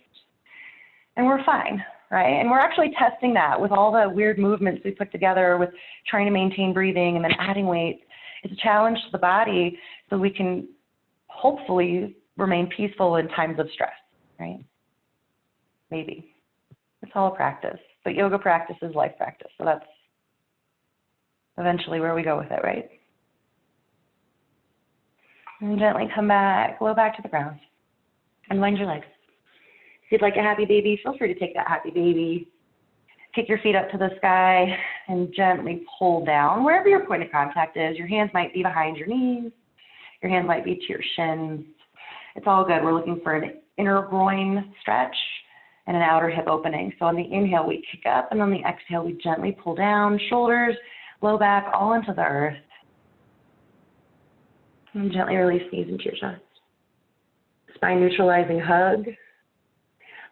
And we're fine, right? And we're actually testing that with all the weird movements we put together with trying to maintain breathing and then adding weight. It's a challenge to the body so we can hopefully remain peaceful in times of stress, right? Maybe. It's all a practice. But yoga practice is life practice. So that's eventually where we go with it, right? And gently come back, low back to the ground. Unwind your legs. If you'd like a happy baby, feel free to take that happy baby. Kick your feet up to the sky and gently pull down wherever your point of contact is. Your hands might be behind your knees. Your hands might be to your shins. It's all good. We're looking for an inner groin stretch and an outer hip opening. So on the inhale, we kick up, and on the exhale, we gently pull down, shoulders, low back, all into the earth. And gently release knees into your chest. Spine neutralizing hug,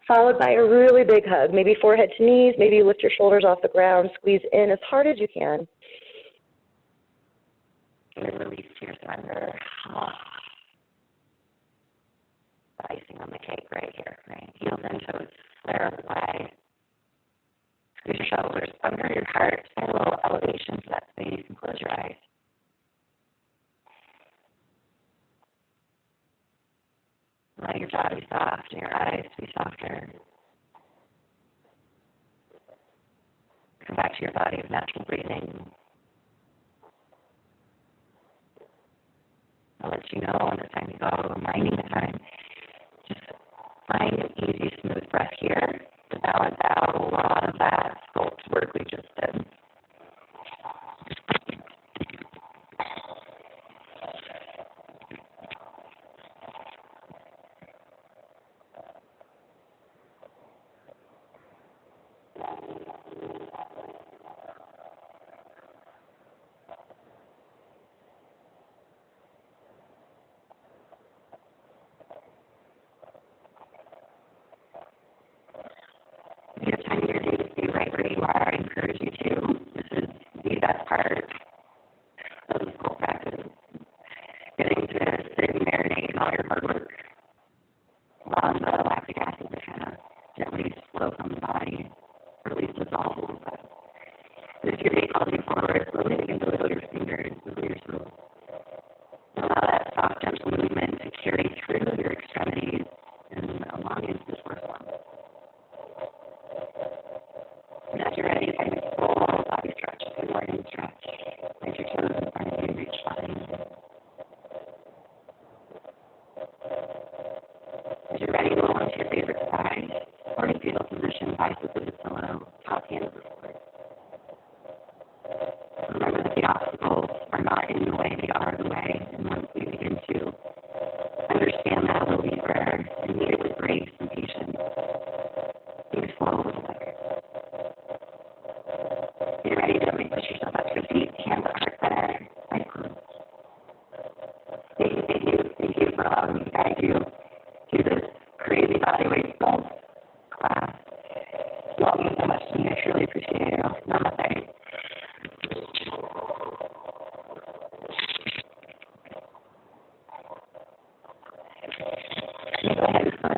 followed by a really big hug, maybe forehead to knees, maybe you lift your shoulders off the ground, squeeze in as hard as you can. And release to your surrender. The icing on the cake right here, right? Heels and toes flare away. Squeeze your shoulders under your heart, and a little elevation to that space, and close your eyes. Let your jaw be soft and your eyes be softer. Come back to your body of natural breathing. I'll let you know when it's time to go, reminding the time. Just find an easy, smooth breath here to balance out a lot of that sculpt work we just did. I encourage you to. This is the best part of this whole practice. Getting to sit and marinate in all your hard work. Allowing the lactic acid to kind of gently flow from the body, or at least dissolve a little bit. And if your day calls you forward, slowly begin to wiggle your fingers, wiggle your toes. And allow that soft, gentle movement to carry through your extremities and along into this first one. As you're ready, roll onto your favorite side, or in fetal position, biceps to the pillow, top hand to the floor. Remember that the obstacles are not in the way, they are the way. And once we begin to understand that a little deeper and meet it with grace and patience, things flow a little better. You're ready to really push yourself up to your feet, hands at heart center, eyes closed. Thank you for allowing me to guide you through this crazy bodyweight sculpt class. You all mean so much to me. I truly appreciate you. Namaste. Go ahead and